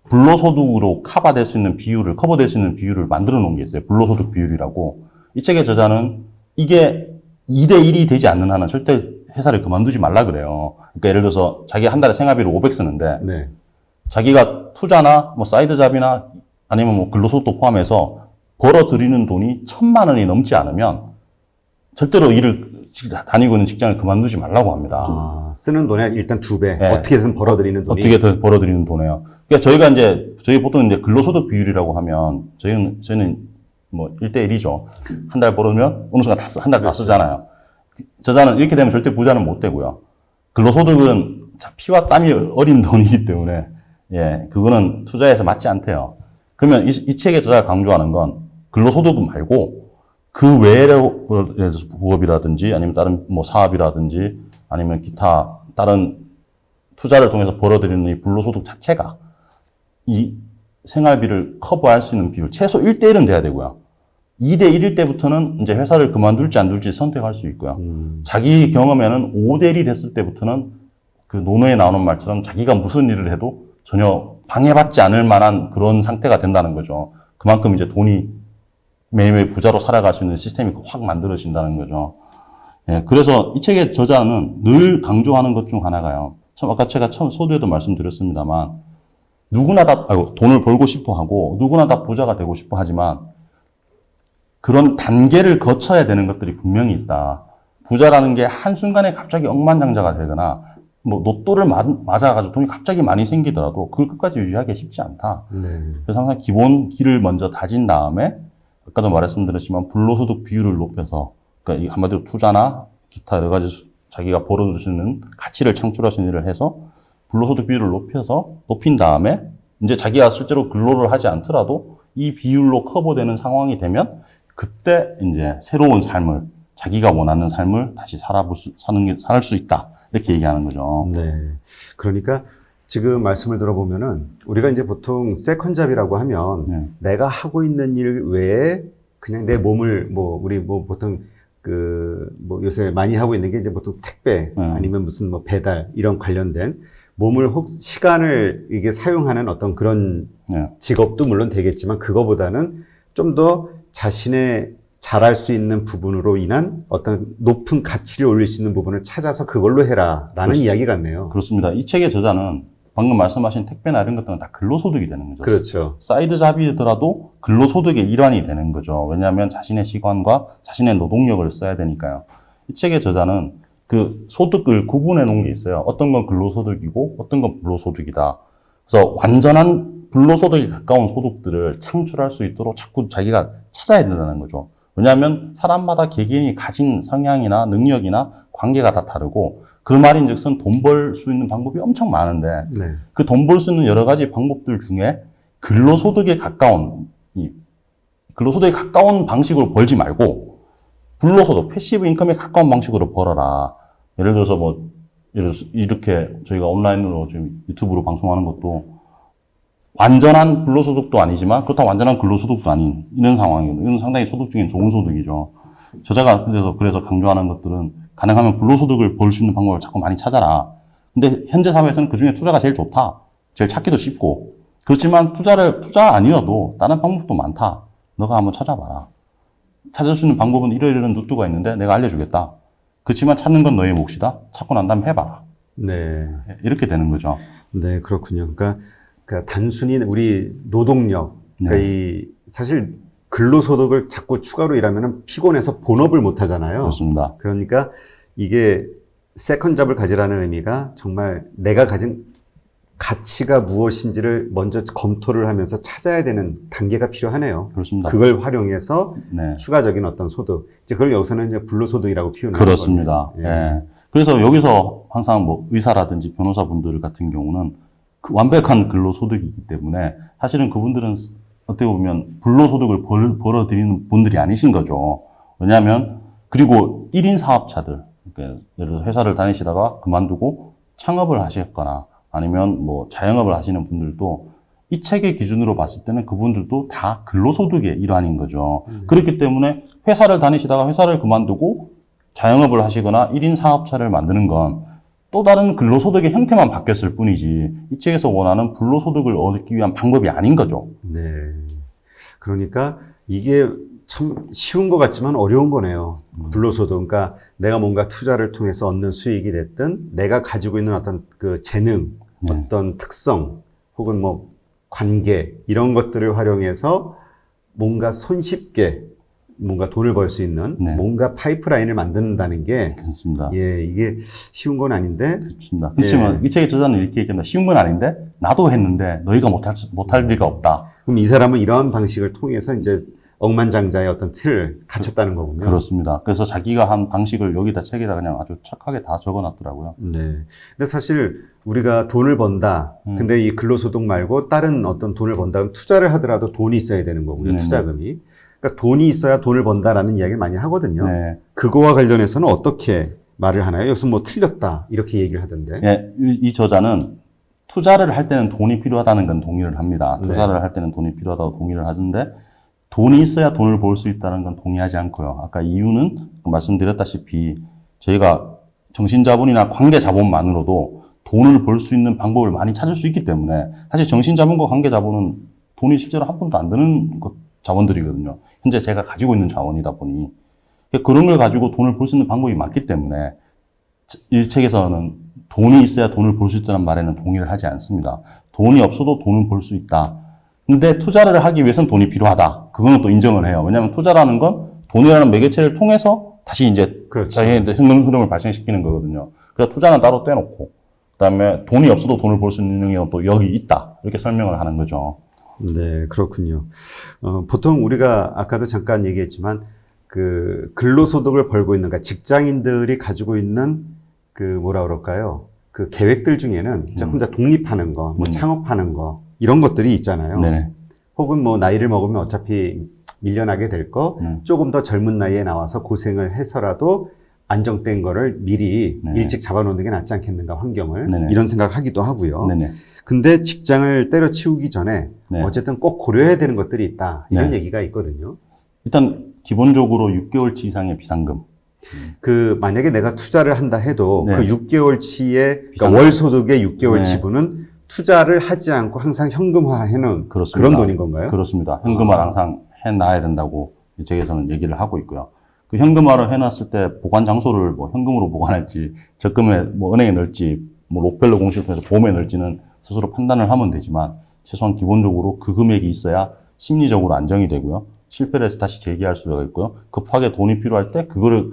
불로소득으로 커버될 수 있는 비율을 만들어 놓은 게 있어요. 불로소득 비율이라고. 이 책의 저자는 이게 2대1이 되지 않는 한은 절대 회사를 그만두지 말라 그래요. 그러니까 예를 들어서 자기 한 달에 생활비를 500 쓰는데 네. 자기가 투자나 뭐 사이드 잡이나 아니면 뭐 근로소득도 포함해서 벌어들이는 돈이 1,000만 원이 넘지 않으면 절대로 다니고 있는 직장을 그만두지 말라고 합니다. 아, 쓰는 돈의 일단 2배. 네. 어떻게든 벌어들이는 돈이. 어떻게 더 벌어들이는 돈이에요. 그러니까 저희 보통 이제 근로소득 비율이라고 하면 저희는 뭐 1대1이죠. 한 달 벌으면 어느 순간 한 달 다 쓰잖아요. 저자는 이렇게 되면 절대 부자는 못 되고요. 근로소득은 피와 땀이 어린 돈이기 때문에 예, 그거는 투자에서 맞지 않대요. 그러면 이 책의 저자가 강조하는 건 근로소득 말고 그 외로 예를 들어서 부업이라든지 아니면 다른 뭐 사업이라든지 아니면 기타 다른 투자를 통해서 벌어들이는 이 불로소득 자체가 이 생활비를 커버할 수 있는 비율 최소 1대1은 돼야 되고요. 2대1일 때부터는 이제 회사를 그만둘지 안 둘지 선택할 수 있고요. 자기 경험에는 5대1이 됐을 때부터는 그 논어에 나오는 말처럼 자기가 무슨 일을 해도 전혀 방해받지 않을 만한 그런 상태가 된다는 거죠. 그만큼 이제 돈이 매일매일 부자로 살아갈 수 있는 시스템이 확 만들어진다는 거죠. 예, 그래서 이 책의 저자는 늘 강조하는 것 중 하나가요. 아까 제가 처음 소두에도 말씀드렸습니다만 누구나 다 돈을 벌고 싶어 하고 누구나 다 부자가 되고 싶어 하지만 그런 단계를 거쳐야 되는 것들이 분명히 있다. 부자라는 게 한순간에 갑자기 억만장자가 되거나 뭐 로또를 맞아가지고 돈이 갑자기 많이 생기더라도 그걸 끝까지 유지하기 쉽지 않다. 네. 그래서 항상 기본 길을 먼저 다진 다음에 아까도 말씀드렸지만 불로소득 비율을 높여서 그러니까 한마디로 투자나 기타 여러 가지 자기가 벌어들 수 있는 가치를 창출할 수 있는 일을 해서 불로소득 비율을 높인 다음에 이제 자기가 실제로 근로를 하지 않더라도 이 비율로 커버되는 상황이 되면 그때 이제 새로운 삶을 자기가 원하는 삶을 다시 살 수 있다. 이렇게 얘기하는 거죠. 네. 그러니까 지금 말씀을 들어보면은 우리가 이제 보통 세컨잡이라고 하면 내가 하고 있는 일 외에 그냥 내 몸을 우리 보통 요새 많이 하고 있는 게 이제 보통 택배 아니면 무슨 배달 이런 관련된 몸을 시간을 이게 사용하는 어떤 그런 직업도 물론 되겠지만 그거보다는 좀 더 자신의 잘할 수 있는 부분으로 인한 어떤 높은 가치를 올릴 수 있는 부분을 찾아서 그걸로 해라라는 이야기 같네요. 그렇습니다. 이 책의 저자는 방금 말씀하신 택배나 이런 것들은 다 근로소득이 되는 거죠. 그렇죠. 사이드 잡이더라도 근로소득의 일환이 되는 거죠. 왜냐하면 자신의 시간과 자신의 노동력을 써야 되니까요. 이 책의 저자는 그 소득을 구분해 놓은 게 있어요. 어떤 건 근로소득이고 어떤 건 불로소득이다. 그래서 완전한 불로소득에 가까운 소득들을 창출할 수 있도록 자꾸 자기가 찾아야 된다는 거죠. 왜냐하면 사람마다 개개인이 가진 성향이나 능력이나 관계가 다 다르고 그 말인즉슨 돈 벌 수 있는 방법이 엄청 많은데 그 돈 벌 수 있는 여러 가지 방법들 중에 근로소득에 가까운 방식으로 벌지 말고 불로소득, 패시브 인컴에 가까운 방식으로 벌어라. 예를 들어서 이렇게 저희가 온라인으로 지금 유튜브로 방송하는 것도 완전한 불로소득도 아니지만 그렇다고 완전한 근로소득도 아닌 이런 상황이거든요. 이건 상당히 소득 중엔 좋은 소득이죠. 저자가 그래서 강조하는 것들은 가능하면 불로소득을 벌 수 있는 방법을 자꾸 많이 찾아라. 근데 현재 사회에서는 그중에 투자가 제일 좋다. 제일 찾기도 쉽고. 그렇지만 투자 아니어도 다른 방법도 많다. 너가 한번 찾아봐라. 찾을 수 있는 방법은 이러이러한 루트가 있는데 내가 알려주겠다. 그렇지만 찾는 건 너의 몫이다. 찾고 난 다음에 해봐라. 네. 이렇게 되는 거죠. 네, 그렇군요. 그러니까 단순히 우리 노동력, 그러니까 네. 사실 근로소득을 자꾸 추가로 일하면 피곤해서 본업을 못 하잖아요. 그렇습니다. 그러니까 이게 세컨잡을 가지라는 의미가 정말 내가 가진 가치가 무엇인지를 먼저 검토를 하면서 찾아야 되는 단계가 필요하네요. 그렇습니다. 그걸 활용해서 네. 추가적인 어떤 소득, 이제 그걸 여기서는 이제 불로소득이라고 표현하는 그렇습니다. 거예요. 예. 그래서 여기서 항상 뭐 의사라든지 변호사분들 같은 경우는 그 완벽한 근로소득이기 때문에 사실은 그분들은 어떻게 보면 불로소득을 벌어들이는 분들이 아니신 거죠. 왜냐하면 그리고 1인 사업자들, 그러니까 예를 들어 회사를 다니시다가 그만두고 창업을 하셨거나 아니면 뭐 자영업을 하시는 분들도 이 책의 기준으로 봤을 때는 그분들도 다 근로소득의 일환인 거죠. 그렇기 때문에 회사를 다니시다가 회사를 그만두고 자영업을 하시거나 1인 사업자를 만드는 건 또 다른 근로소득의 형태만 바뀌었을 뿐이지 이 책에서 원하는 불로소득을 얻기 위한 방법이 아닌 거죠. 네. 그러니까 이게 참 쉬운 것 같지만 어려운 거네요. 불로소득. 그러니까 내가 뭔가 투자를 통해서 얻는 수익이 됐든 내가 가지고 있는 어떤 그 재능, 네. 어떤 특성 혹은 뭐 관계 이런 것들을 활용해서 뭔가 손쉽게 뭔가 돈을 벌 수 있는 네. 뭔가 파이프라인을 만든다는 게 그렇습니다. 예, 이게 쉬운 건 아닌데 그렇습니다. 그렇지만 이 책의 저자는 이렇게 얘기합니다. 쉬운 건 아닌데 나도 했는데 너희가 못할 리가 없다. 그럼 이 사람은 이러한 방식을 통해서 이제 억만장자의 어떤 틀을 갖췄다는 거군요. 그렇습니다. 그래서 자기가 한 방식을 여기다 책에다 그냥 아주 착하게 다 적어놨더라고요. 네. 근데 사실 우리가 돈을 번다. 근데 이 근로소득 말고 다른 어떤 돈을 번다. 투자를 하더라도 돈이 있어야 되는 거고요. 네네. 투자금이. 그러니까 돈이 있어야 돈을 번다라는 이야기를 많이 하거든요. 네. 그거와 관련해서는 어떻게 말을 하나요? 여기서 뭐 틀렸다. 이렇게 얘기를 하던데. 예, 이 저자는 투자를 할 때는 돈이 필요하다는 건 동의를 합니다. 네. 투자를 할 때는 돈이 필요하다고 동의를 하는데 돈이 있어야 돈을 벌 수 있다는 건 동의하지 않고요. 아까 이유는 말씀드렸다시피 저희가 정신자본이나 관계자본만으로도 돈을 벌 수 있는 방법을 많이 찾을 수 있기 때문에 사실 정신자본과 관계자본은 돈이 실제로 한 푼도 안 드는 자본들이거든요. 현재 제가 가지고 있는 자원이다 보니 그런 걸 가지고 돈을 벌 수 있는 방법이 많기 때문에 이 책에서는 돈이 있어야 돈을 벌 수 있다는 말에는 동의를 하지 않습니다. 돈이 없어도 돈을 벌 수 있다. 근데 투자를 하기 위해서는 돈이 필요하다. 그거는 또 인정을 해요. 왜냐하면 투자라는 건 돈이라는 매개체를 통해서 다시 이제 그렇죠. 자기의 흐름을 발생시키는 거거든요. 그래서 투자는 따로 떼놓고 그다음에 돈이 없어도 돈을 벌 수 있는 능력은 또 여기 있다. 이렇게 설명을 하는 거죠. 네, 그렇군요. 보통 우리가 아까도 잠깐 얘기했지만 그 근로소득을 벌고 있는, 그러니까 직장인들이 가지고 있는 그 뭐라 그럴까요? 그 계획들 중에는 진짜 혼자 독립하는 거, 뭐 창업하는 거 이런 것들이 있잖아요. 네. 혹은 뭐 나이를 먹으면 어차피 밀려나게 될 거, 조금 더 젊은 나이에 나와서 고생을 해서라도 안정된 거를 미리 네네. 일찍 잡아놓는 게 낫지 않겠는가, 환경을. 네네. 이런 생각하기도 하고요. 네네. 근데 직장을 때려치우기 전에 네. 어쨌든 꼭 고려해야 되는 것들이 있다. 이런 네. 얘기가 있거든요. 일단 기본적으로 6개월치 이상의 비상금. 그 만약에 내가 투자를 한다 해도 네. 그 6개월치의 그러니까 비상금. 월 소득의 6개월 네. 지분은 투자를 하지 않고 항상 현금화해놓은 그렇습니다. 그런 돈인 건가요? 그렇습니다. 현금화를 항상 해놔야 된다고 이 책에서는 얘기를 하고 있고요. 그 현금화를 해놨을 때 보관 장소를 뭐 현금으로 보관할지, 적금에 뭐 은행에 넣을지, 뭐 록펠러 공식을 통해서 보험에 넣을지는 스스로 판단을 하면 되지만 최소한 기본적으로 그 금액이 있어야 심리적으로 안정이 되고요. 실패를 해서 다시 재기할 수가 있고요. 급하게 돈이 필요할 때 그거를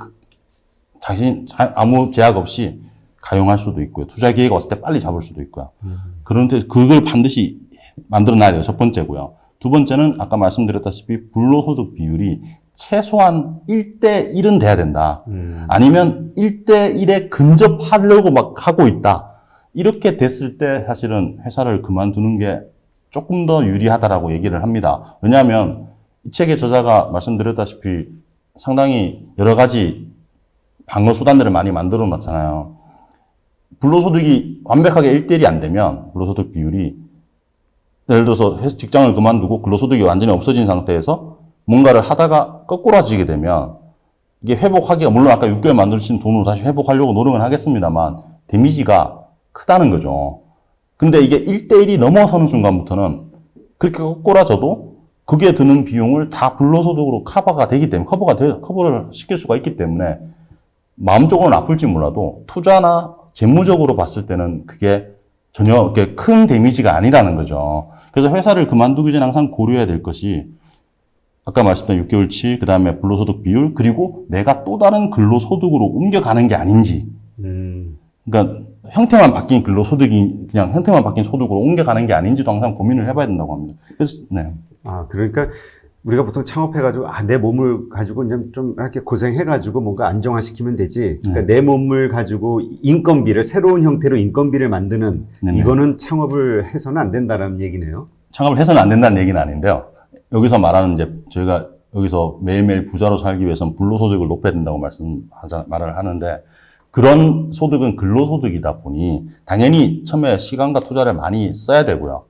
아무 제약 없이 가용할 수도 있고요. 투자 기회가 왔을 때 빨리 잡을 수도 있고요. 그런데 그걸 반드시 만들어 놔야 돼요. 첫 번째고요. 두 번째는 아까 말씀드렸다시피 불로소득 비율이 최소한 1대1은 돼야 된다. 아니면 1대1에 근접하려고 막 하고 있다. 이렇게 됐을 때 사실은 회사를 그만두는 게 조금 더 유리하다라고 얘기를 합니다. 왜냐하면 이 책의 저자가 말씀드렸다시피 상당히 여러 가지 방어 수단들을 많이 만들어 놨잖아요. 불로소득이 완벽하게 1대1이 안 되면 불로소득 비율이 예를 들어서 직장을 그만두고 근로소득이 완전히 없어진 상태에서 뭔가를 하다가 거꾸로지게 되면 이게 회복하기가, 물론 아까 6개월 만드신 돈으로 다시 회복하려고 노력은 하겠습니다만 데미지가 크다는 거죠. 근데 이게 1대1이 넘어서는 순간부터는 그렇게 거꾸라져도 그게 드는 비용을 다 불로소득으로 커버가 되기 때문에, 커버를 시킬 수가 있기 때문에 마음적으로는 아플지 몰라도 투자나 재무적으로 봤을 때는 그게 전혀 그렇게 큰 데미지가 아니라는 거죠. 그래서 회사를 그만두기 전에 항상 고려해야 될 것이 아까 말씀드린 6개월치, 그 다음에 불로소득 비율, 그리고 내가 또 다른 근로소득으로 옮겨가는 게 아닌지. 그러니까 형태만 바뀐 근로소득이 그냥 형태만 바뀐 소득으로 옮겨가는 게 아닌지도 항상 고민을 해봐야 된다고 합니다. 그래서, 네. 그러니까 우리가 보통 창업해가지고, 내 몸을 가지고 그냥 좀 이렇게 고생해가지고 뭔가 안정화시키면 되지. 그러니까 내 몸을 가지고 인건비를, 새로운 형태로 인건비를 만드는, 네네. 이거는 창업을 해서는 안 된다는 얘기네요. 창업을 해서는 안 된다는 얘기는 아닌데요. 여기서 말하는 이제 저희가 여기서 매일매일 부자로 살기 위해서는 불로소득을 높여야 된다고 말을 하는데 그런 소득은 근로소득이다 보니 당연히 처음에 시간과 투자를 많이 써야 되고요.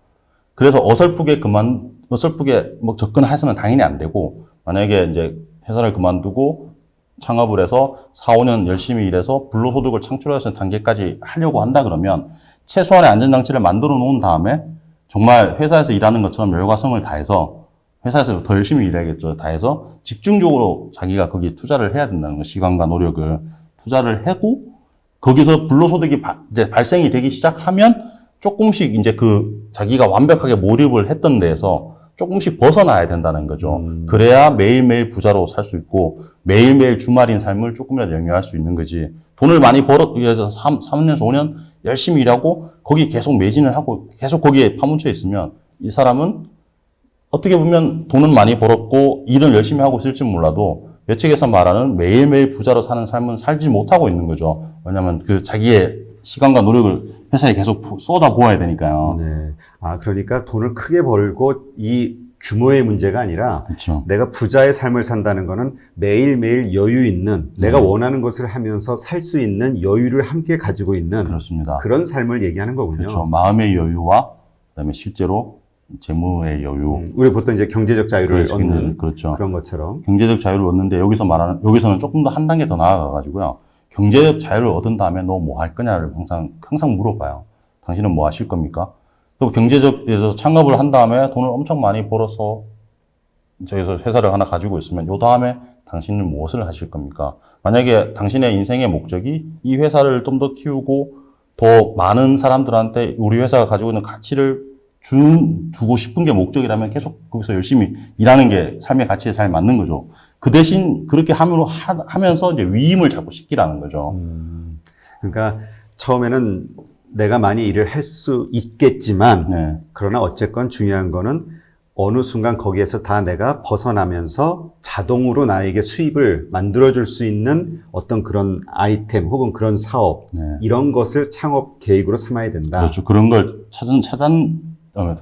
그래서 어설프게 뭐 접근해서는 당연히 안 되고 만약에 이제 회사를 그만두고 창업을 해서 4, 5년 열심히 일해서 불로소득을 창출할 수 있는 단계까지 하려고 한다 그러면 최소한의 안전장치를 만들어 놓은 다음에 정말 회사에서 일하는 것처럼 열과성을 다해서 회사에서 더 열심히 일해야겠죠. 다해서 집중적으로 자기가 거기에 투자를 해야 된다는 거, 시간과 노력을 투자를 하고 거기서 불로소득이 이제 발생이 되기 시작하면 조금씩 이제 자기가 완벽하게 몰입을 했던 데에서 조금씩 벗어나야 된다는 거죠. 그래야 매일매일 부자로 살 수 있고 매일매일 주말인 삶을 조금이라도 영위할 수 있는 거지. 돈을 많이 벌었기 위해서 3년에서 5년 열심히 일하고 거기 계속 매진을 하고 계속 거기에 파묻혀 있으면 이 사람은 어떻게 보면 돈은 많이 벌었고 일은 열심히 하고 있을지 몰라도 외측에서 말하는 매일매일 부자로 사는 삶은 살지 못하고 있는 거죠. 왜냐하면 자기의 시간과 노력을 회사에 계속 쏟아부어야 되니까요. 네. 그러니까 돈을 크게 벌고 이 규모의 문제가 아니라 그렇죠. 내가 부자의 삶을 산다는 거는 매일매일 여유 있는 내가 원하는 것을 하면서 살 수 있는 여유를 함께 가지고 있는 그렇습니다. 그런 삶을 얘기하는 거군요. 그렇죠. 마음의 여유와 그다음에 실제로 재무의 여유. 우리 보통 이제 경제적 자유를 얻는 그렇죠. 그런 것처럼. 경제적 자유를 얻는데 여기서는 조금 더 한 단계 더 나아가가지고요. 경제적 자유를 얻은 다음에 너 뭐 할 거냐를 항상 물어봐요. 당신은 뭐 하실 겁니까? 그리고 경제적에서 창업을 한 다음에 돈을 엄청 많이 벌어서 저기서 회사를 하나 가지고 있으면 요 다음에 당신은 무엇을 하실 겁니까? 만약에 당신의 인생의 목적이 이 회사를 좀 더 키우고 더 많은 사람들한테 우리 회사가 가지고 있는 가치를 두고 싶은 게 목적이라면 계속 거기서 열심히 일하는 게 삶의 가치에 잘 맞는 거죠. 그 대신 그렇게 하면서 이제 위임을 자꾸 시키라는 거죠. 그러니까 처음에는 내가 많이 일을 할 수 있겠지만 네. 그러나 어쨌건 중요한 거는 어느 순간 거기에서 다 내가 벗어나면서 자동으로 나에게 수입을 만들어줄 수 있는 어떤 그런 아이템 혹은 그런 사업 네. 이런 것을 창업 계획으로 삼아야 된다. 그렇죠. 그런 걸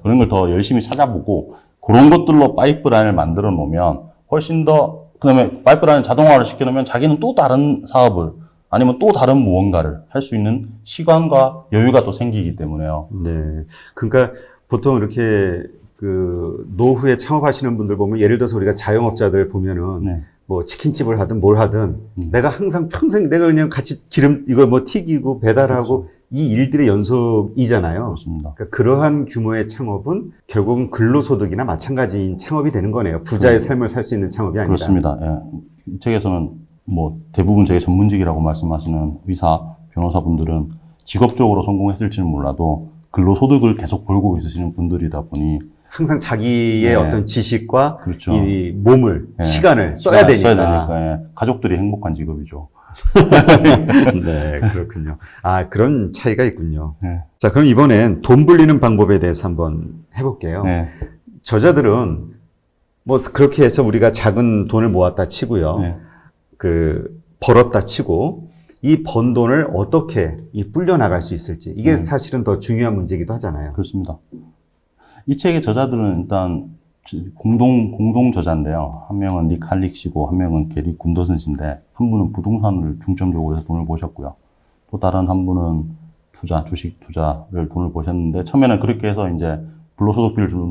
그런 걸 더 열심히 찾아보고 그런 것들로 파이프라인을 만들어 놓으면 훨씬 더 그다음에 파이프라인 자동화를 시켜 놓으면 자기는 또 다른 사업을 아니면 또 다른 무언가를 할 수 있는 시간과 여유가 또 생기기 때문에요. 네. 그러니까 보통 이렇게 노후에 창업하시는 분들 보면 예를 들어서 우리가 자영업자들 보면은 네. 뭐 치킨집을 하든 뭘 하든 내가 항상 평생 내가 그냥 같이 이거 뭐 튀기고 배달하고 그렇죠. 이 일들의 연속이잖아요. 그렇습니다. 그러니까 그러한 규모의 창업은 결국은 근로소득이나 마찬가지인 창업이 되는 거네요. 부자의 삶을 살 수 있는 창업이 아니라. 그렇습니다. 예. 이 책에서는 뭐 대부분 제가 전문직이라고 말씀하시는 의사, 변호사분들은 직업적으로 성공했을지는 몰라도 근로소득을 계속 벌고 있으시는 분들이다 보니 항상 자기의 네. 어떤 지식과 그렇죠. 이 몸을, 네. 시간을 써야 되니까. 예. 가족들이 행복한 직업이죠. 네, 그렇군요. 그런 차이가 있군요. 네. 자, 그럼 이번엔 돈 불리는 방법에 대해서 한번 해볼게요. 네. 저자들은 뭐 그렇게 해서 우리가 작은 돈을 모았다 치고요. 네. 벌었다 치고 이 번 돈을 어떻게 불려 나갈 수 있을지 이게 네. 사실은 더 중요한 문제이기도 하잖아요. 그렇습니다. 이 책의 저자들은 일단 공동 저자인데요. 한 명은 닉 할릭시고 한 명은 게리 군더슨 씨인데 한 분은 부동산을 중점적으로 해서 돈을 버셨고요. 또 다른 한 분은 주식 투자를 돈을 버셨는데 처음에는 그렇게 해서 이제 불로소득 비율을 좀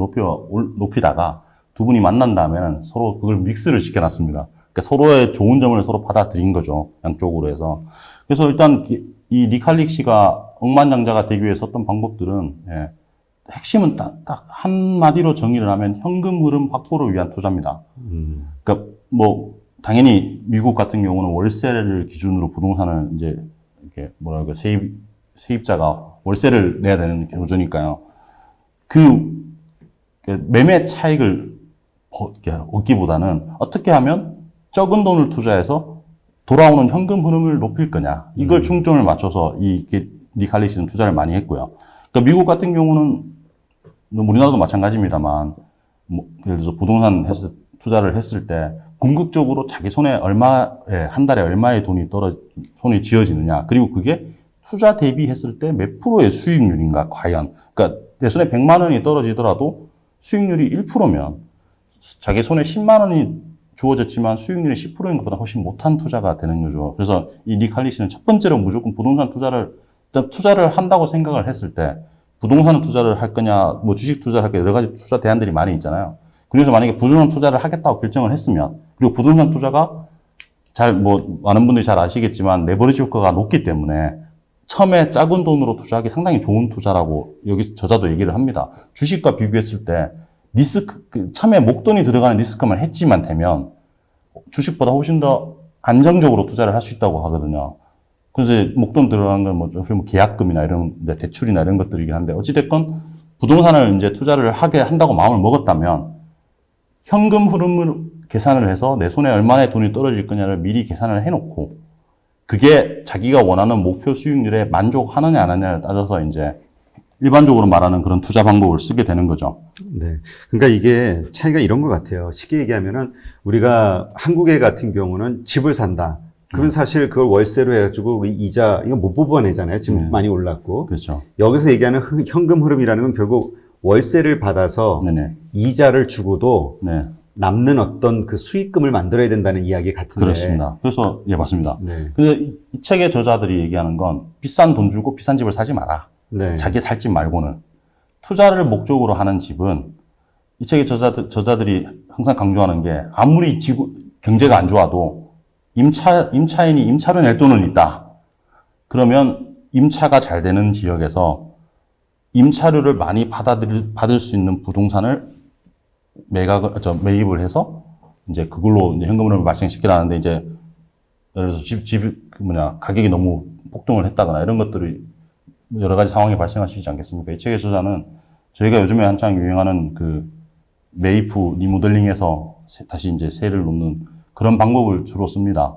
높이다가 두 분이 만난 다음에는 서로 그걸 믹스를 시켜놨습니다. 그러니까 서로의 좋은 점을 서로 받아들인 거죠. 양쪽으로 해서. 그래서 일단 이 니칼릭 씨가 억만장자가 되기 위해 썼던 방법들은, 예, 핵심은 딱 한마디로 정의를 하면 현금 흐름 확보를 위한 투자입니다. 그러니까 뭐 당연히 미국 같은 경우는 월세를 기준으로 부동산을 이제 이렇게 뭐랄까 세입자가 월세를 내야 되는 구조니까요. 그 매매 차익을 얻기보다는 어떻게 하면 적은 돈을 투자해서 돌아오는 현금 흐름을 높일 거냐. 이걸 중점을 맞춰서 니칼릭 씨는 투자를 많이 했고요. 그러니까 미국 같은 경우는 우리나라도 마찬가지입니다만, 뭐 예를 들어서 부동산 투자를 했을 때 궁극적으로 자기 손에 한 달에 얼마의 손이 쥐어지느냐. 그리고 그게 투자 대비했을 때 몇 프로의 수익률인가, 과연. 그러니까 내 손에 100만 원이 떨어지더라도 수익률이 1%면 자기 손에 10만 원이 주어졌지만 수익률이 10%인 것보다 훨씬 못한 투자가 되는 거죠. 그래서 이 니칼릭 씨는 첫 번째로 무조건 부동산 투자를 한다고 생각을 했을 때 부동산 투자를 할 거냐, 뭐 주식 투자를 할 거냐, 여러 가지 투자 대안들이 많이 있잖아요. 그래서 만약에 부동산 투자를 하겠다고 결정을 했으면, 그리고 부동산 투자가 많은 분들이 잘 아시겠지만 레버리지 효과가 높기 때문에 처음에 작은 돈으로 투자하기 상당히 좋은 투자라고 여기 저자도 얘기를 합니다. 주식과 비교했을 때 처음에 목돈이 들어가는 리스크만 해지만 되면 주식보다 훨씬 더 안정적으로 투자를 할 수 있다고 하거든요. 그래서 목돈 들어간 건 뭐 계약금이나 이런 대출이나 이런 것들이긴 한데, 어찌됐건 부동산을 이제 투자를 하게 한다고 마음을 먹었다면 현금 흐름을 계산을 해서 내 손에 얼마나 돈이 떨어질 거냐를 미리 계산을 해놓고 그게 자기가 원하는 목표 수익률에 만족하느냐 안 하느냐를 따져서 이제 일반적으로 말하는 그런 투자 방법을 쓰게 되는 거죠. 네. 그러니까 이게 차이가 이런 것 같아요. 쉽게 얘기하면은 우리가 한국에 같은 경우는 집을 산다. 그럼 사실 그걸 월세로 해가지고 이자, 이거 못 뽑아내잖아요. 지금 많이 올랐고. 그렇죠. 여기서 얘기하는 현금 흐름이라는 건 결국 월세를 받아서 네네. 이자를 주고도 네. 남는 어떤 그 수익금을 만들어야 된다는 이야기 같은데. 그렇습니다. 그래서, 예, 맞습니다. 네. 근데 이 책의 저자들이 얘기하는 건 비싼 돈 주고 비싼 집을 사지 마라. 네. 자기 살 집 말고는. 투자를 목적으로 하는 집은 이 책의 저자들이 항상 강조하는 게 아무리 경제가 안 좋아도 임차인이 임차료 낼 돈은 있다. 그러면 임차가 잘 되는 지역에서 임차료를 많이 받을 수 있는 부동산을 매입을 해서 이제 그걸로 이제 현금 흐름을 발생시키라는데, 이제 예를 들어서 가격이 너무 폭등을 했다거나 이런 것들이 여러 가지 상황이 발생할 수 있지 않겠습니까? 이 책의 저자는 저희가 요즘에 한창 유행하는 그 매입 후 리모델링해서 다시 이제 세를 놓는 그런 방법을 주로 씁니다.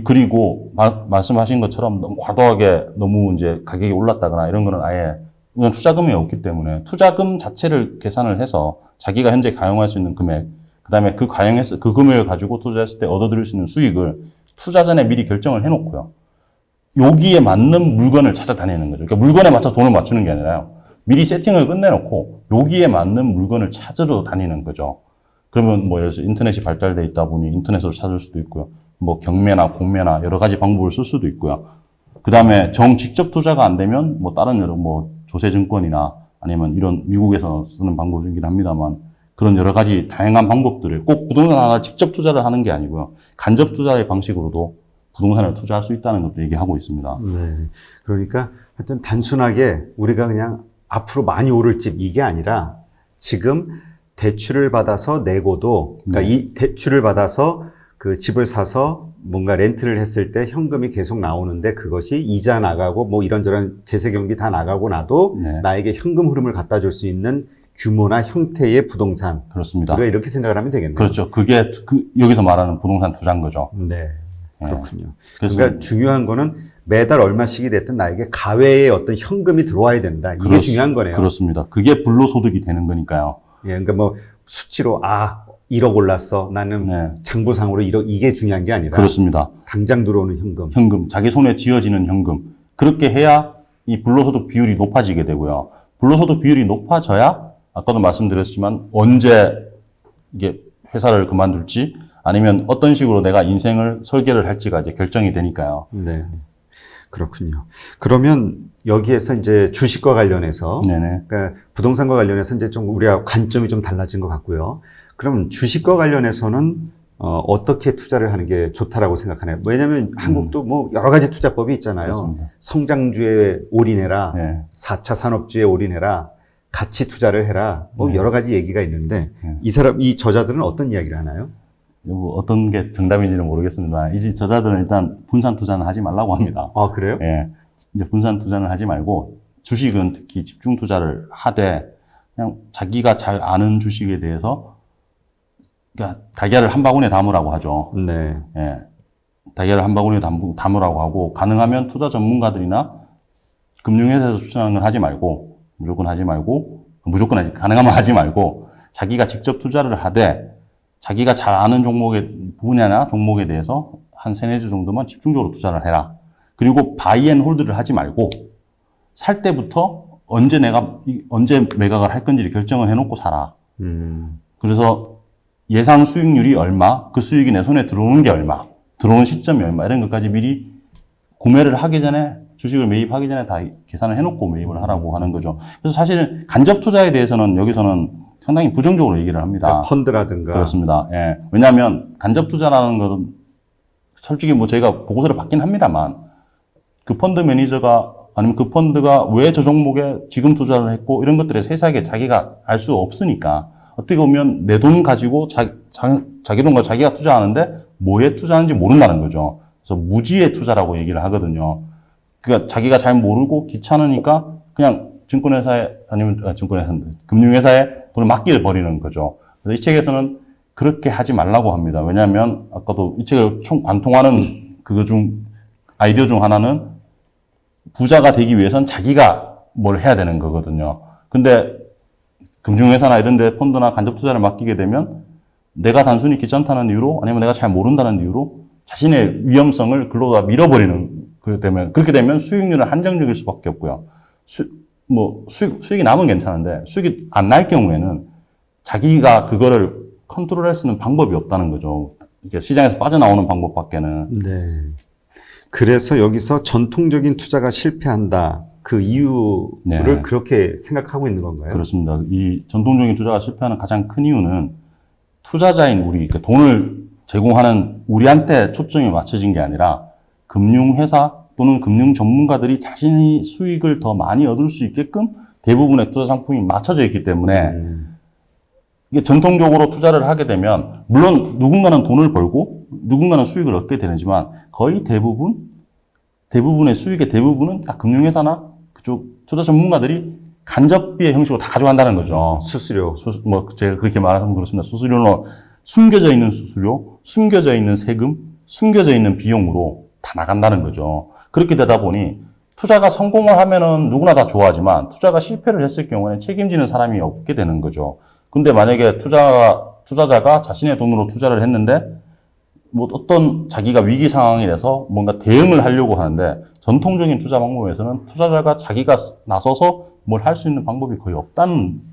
그리고 말씀하신 것처럼 너무 과도하게 너무 이제 가격이 올랐다거나 이런 거는 아예 그냥 투자금이 없기 때문에 투자금 자체를 계산을 해서 자기가 현재 가용할 수 있는 금액, 그다음에 그 금액을 가지고 투자했을 때 얻어들일 수 있는 수익을 투자 전에 미리 결정을 해놓고요. 여기에 맞는 물건을 찾아다니는 거죠. 그러니까 물건에 맞춰서 돈을 맞추는 게 아니라요. 미리 세팅을 끝내놓고 여기에 맞는 물건을 찾으러 다니는 거죠. 그러면 뭐 예를 들어서 인터넷이 발달돼 있다 보니 인터넷으로 찾을 수도 있고요. 뭐 경매나 공매나 여러 가지 방법을 쓸 수도 있고요. 그 다음에 직접 투자가 안 되면 뭐 다른 조세증권이나 아니면 이런 미국에서 쓰는 방법이긴 합니다만 그런 여러 가지 다양한 방법들을 꼭 부동산 하나 직접 투자를 하는 게 아니고요. 간접 투자의 방식으로도 부동산을 투자할 수 있다는 것도 얘기하고 있습니다. 네. 그러니까 하여튼 단순하게 우리가 그냥 앞으로 많이 오를 집 이게 아니라 지금 대출을 받아서 내고도, 그러니까 네. 이 대출을 받아서 그 집을 사서 뭔가 렌트를 했을 때 현금이 계속 나오는데 그것이 이자 나가고 뭐 이런저런 제세 경비 다 나가고 나도 네. 나에게 현금 흐름을 갖다 줄 수 있는 규모나 형태의 부동산. 그렇습니다. 우리가 이렇게 생각을 하면 되겠네요. 그렇죠. 그게 여기서 말하는 부동산 투자인 거죠. 네. 네. 그렇군요. 그래서 그러니까 중요한 거는 매달 얼마씩이 됐든 나에게 가외의 어떤 현금이 들어와야 된다. 이게 중요한 거네요. 그렇습니다. 그게 불로소득이 되는 거니까요. 예, 그러니까 뭐 수치로 1억 올랐어. 나는 네. 장부상으로 1억 이게 중요한 게 아니라 그렇습니다. 당장 들어오는 현금. 자기 손에 쥐어지는 현금. 그렇게 해야 이 불로소득 비율이 높아지게 되고요. 불로소득 비율이 높아져야 아까도 말씀드렸지만 언제 이게 회사를 그만둘지 아니면 어떤 식으로 내가 인생을 설계를 할지가 이제 결정이 되니까요. 네. 그렇군요. 그러면 여기에서 이제 주식과 관련해서 네네. 그러니까 부동산과 관련해서 이제 좀 우리가 관점이 좀 달라진 것 같고요. 그럼 주식과 관련해서는 어떻게 투자를 하는 게 좋다라고 생각하나요? 왜냐하면 한국도 뭐 여러 가지 투자법이 있잖아요. 그렇습니다. 성장주에 올인해라, 네. 4차 산업주에 올인해라, 가치 투자를 해라, 뭐 네. 여러 가지 얘기가 있는데 네. 이 저자들은 어떤 이야기를 하나요? 뭐 어떤 게 정답인지는 모르겠습니다. 이 저자들은 일단 분산 투자는 하지 말라고 합니다. 아, 그래요? 예. 이제 분산 투자는 하지 말고 주식은 특히 집중 투자를 하되 그냥 자기가 잘 아는 주식에 대해서 그러니까 달걀을 한 바구니에 담으라고 하죠. 네. 예. 달걀을 한 바구니에 담으라고 하고 가능하면 투자 전문가들이나 금융회사에서 추천하는 걸 하지 말고 무조건 가능하면 하지 말고 자기가 직접 투자를 하되 자기가 잘 아는 분야나 종목에 대해서 한 3-4주 정도만 집중적으로 투자를 해라. 그리고 바이 앤 홀드를 하지 말고 살 때부터 언제 매각을 할 건지를 결정을 해놓고 사라. 그래서 예상 수익률이 얼마, 그 수익이 내 손에 들어오는 게 얼마, 들어오는 시점이 얼마 이런 것까지 미리 구매를 하기 전에 주식을 매입하기 전에 다 계산을 해놓고 매입을 하라고 하는 거죠. 그래서 사실은 간접 투자에 대해서는 여기서는 상당히 부정적으로 얘기를 합니다. 그러니까 펀드라든가. 그렇습니다. 예. 왜냐하면 간접 투자라는 것은 솔직히 뭐 저희가 보고서를 받긴 합니다만 그 펀드 매니저가 아니면 그 펀드가 왜 저 종목에 지금 투자를 했고 이런 것들에 세세하게 자기가 알 수 없으니까 어떻게 보면 내 돈 가지고 자기 돈과 자기가 투자하는데 뭐에 투자하는지 모른다는 거죠. 그래서 무지의 투자라고 얘기를 하거든요. 그러니까 자기가 잘 모르고 귀찮으니까 그냥 금융회사에 돈을 맡겨버리는 거죠. 그래서 이 책에서는 그렇게 하지 말라고 합니다. 왜냐하면 아까도 이 책을 총 관통하는 아이디어 중 하나는 부자가 되기 위해선 자기가 뭘 해야 되는 거거든요. 근데 금융회사나 이런 데 펀드나 간접 투자를 맡기게 되면 내가 단순히 귀찮다는 이유로 아니면 내가 잘 모른다는 이유로 자신의 위험성을 글로 다 밀어버리는 그렇게 되면 수익률은 한정적일 수밖에 없고요. 수익이 남으면 괜찮은데 수익이 안 날 경우에는 자기가 그거를 컨트롤할 수 있는 방법이 없다는 거죠. 이게 시장에서 빠져나오는 방법밖에는. 네. 그래서 여기서 전통적인 투자가 실패한다. 그 이유를 네. 그렇게 생각하고 있는 건가요? 그렇습니다. 이 전통적인 투자가 실패하는 가장 큰 이유는 투자자인 우리, 그러니까 돈을 제공하는 우리한테 초점이 맞춰진 게 아니라 금융회사 또는 금융 전문가들이 자신의 수익을 더 많이 얻을 수 있게끔 대부분의 투자 상품이 맞춰져 있기 때문에 이게 전통적으로 투자를 하게 되면 물론 누군가는 돈을 벌고 누군가는 수익을 얻게 되지만 거의 대부분의 수익의 대부분은 다 금융회사나 그쪽 투자 전문가들이 간접비의 형식으로 다 가져간다는 거죠. 수수료. 제가 그렇게 말하면 그렇습니다. 수수료는 숨겨져 있는 수수료, 숨겨져 있는 세금, 숨겨져 있는 비용으로 다 나간다는 거죠. 그렇게 되다 보니 투자가 성공을 하면은 누구나 다 좋아하지만 투자가 실패를 했을 경우에는 책임지는 사람이 없게 되는 거죠. 근데 만약에 투자자가 자신의 돈으로 투자를 했는데 뭐 어떤 자기가 위기 상황이 돼서 뭔가 대응을 하려고 하는데 전통적인 투자 방법에서는 투자자가 자기가 나서서 뭘 할 수 있는 방법이 거의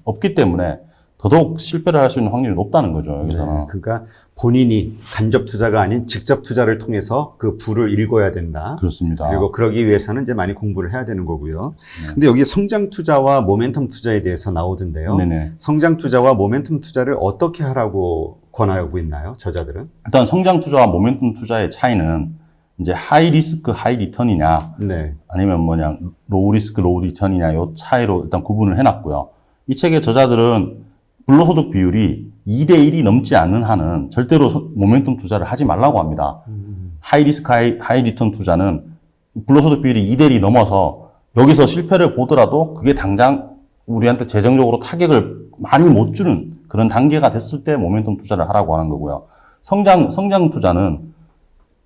없기 때문에 더더욱 실패를 할 수 있는 확률이 높다는 거죠, 여기서는. 네, 그러니까 본인이 간접 투자가 아닌 직접 투자를 통해서 그 부를 읽어야 된다. 그렇습니다. 그리고 그러기 위해서는 이제 많이 공부를 해야 되는 거고요. 근데 여기 성장 투자와 모멘텀 투자에 대해서 나오던데요. 네네. 성장 투자와 모멘텀 투자를 어떻게 하라고 권하고 있나요, 저자들은? 일단 성장 투자와 모멘텀 투자의 차이는 이제 하이 리스크, 하이 리턴이냐, 네. 아니면 로우 리스크, 로우 리턴이냐, 요 차이로 일단 구분을 해놨고요. 이 책의 저자들은 불로소득 비율이 2대1이 넘지 않는 한은 절대로 모멘텀 투자를 하지 말라고 합니다. 하이 리스크, 하이 리턴 투자는 불로소득 비율이 2대1이 넘어서 여기서 실패를 보더라도 그게 당장 우리한테 재정적으로 타격을 많이 못 주는 그런 단계가 됐을 때 모멘텀 투자를 하라고 하는 거고요. 성장 투자는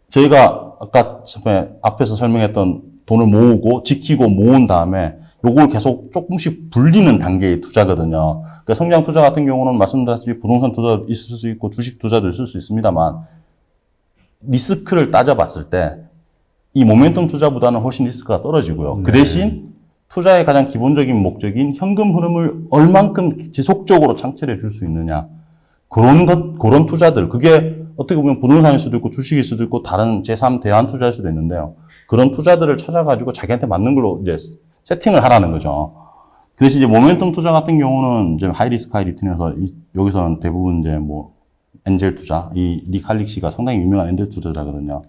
저희가 아까 처음에 앞에서 설명했던 돈을 모으고 지키고 모은 다음에 요걸 계속 조금씩 불리는 단계의 투자거든요. 그러니까 성장 투자 같은 경우는 말씀드렸듯이 부동산 투자도 있을 수 있고 주식 투자도 있을 수 있습니다만 리스크를 따져봤을 때 이 모멘텀 투자보다는 훨씬 리스크가 떨어지고요. 그 대신 투자의 가장 기본적인 목적인 현금 흐름을 얼만큼 지속적으로 창출해 줄 수 있느냐. 그런 투자들. 그게 어떻게 보면 부동산일 수도 있고 주식일 수도 있고 다른 제3 대안 투자일 수도 있는데요. 그런 투자들을 찾아가지고 자기한테 맞는 걸로 이제 세팅을 하라는 거죠. 그 대신 이제 모멘텀 투자 같은 경우는 이제 하이리스크 하이리턴에서 여기서는 대부분 이제 뭐 엔젤 투자, 이 리칼릭 씨가 상당히 유명한 엔젤 투자자거든요.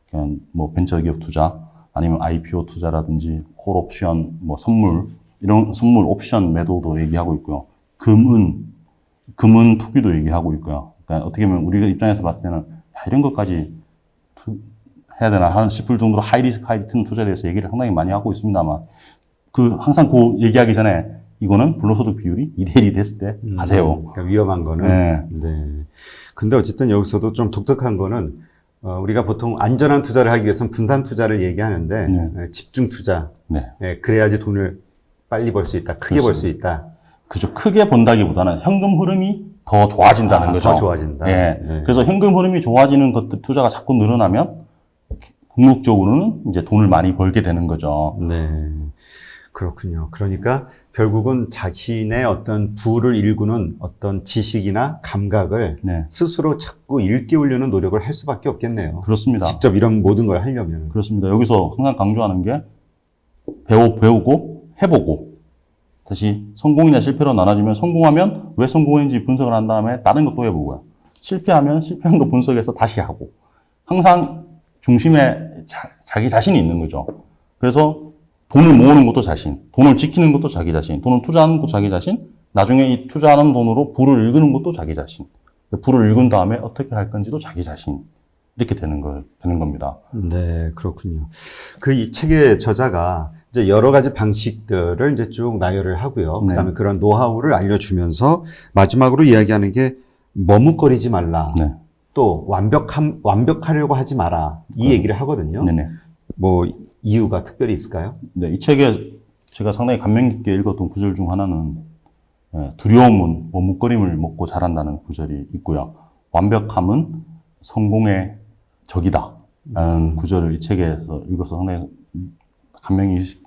그냥 뭐 벤처기업 투자, 아니면 IPO 투자라든지 콜 옵션, 뭐 선물, 이런 선물 옵션 매도도 얘기하고 있고요. 금은 투기도 얘기하고 있고요. 그러니까 어떻게 보면 우리가 입장에서 봤을 때는 야, 이런 것까지 해야 되나 하는 싶을 정도로 하이리스크 하이리턴 투자에 대해서 얘기를 상당히 많이 하고 있습니다만 항상 그 얘기하기 전에 이거는 불로소득 비율이 2대1이 됐을 때 하세요. 그러니까 위험한 거는. 네. 네. 근데 어쨌든 여기서도 좀 독특한 거는 우리가 보통 안전한 투자를 하기 위해서는 분산 투자를 얘기하는데 네. 집중 투자. 네. 그래야지 돈을 빨리 벌 수 있다. 크게 벌 수 있다. 그죠. 크게 본다기보다는 현금 흐름이 더 좋아진다는 거죠. 더 좋아진다. 네. 네. 그래서 현금 흐름이 좋아지는 것들 투자가 자꾸 늘어나면 궁극적으로는 이제 돈을 많이 벌게 되는 거죠. 네. 그렇군요. 그러니까 결국은 자신의 어떤 부를 일구는 어떤 지식이나 감각을 네. 스스로 자꾸 일깨우려는 노력을 할 수밖에 없겠네요. 그렇습니다. 직접 이런 모든 걸 하려면. 그렇습니다. 여기서 항상 강조하는 게 배우고 해보고 다시 성공이나 실패로 나눠지면 성공하면 왜 성공했는지 분석을 한 다음에 다른 것도 해보고요. 실패하면 실패한 거 분석해서 다시 하고 항상 중심에 자기 자신이 있는 거죠. 그래서 돈을 모으는 것도 자신, 돈을 지키는 것도 자기 자신, 돈을 투자하는 것도 자기 자신, 나중에 이 투자하는 돈으로 부를 일구는 것도 자기 자신, 부를 일군 다음에 어떻게 할 건지도 자기 자신, 이렇게 되는 겁니다. 네, 그렇군요. 이 책의 저자가 이제 여러 가지 방식들을 이제 쭉 나열을 하고요. 네. 그다음에 그런 노하우를 알려주면서 마지막으로 이야기하는 게 머뭇거리지 말라. 네. 또 완벽하려고 하지 마라. 이 얘기를 하거든요. 네네. 뭐 이유가 특별히 있을까요? 네, 이 책에 제가 상당히 감명 깊게 읽었던 구절 중 하나는 두려움은 머뭇거림을 먹고 자란다는 구절이 있고요. 완벽함은 성공의 적이다. 라는 구절을 이 책에서 읽어서 상당히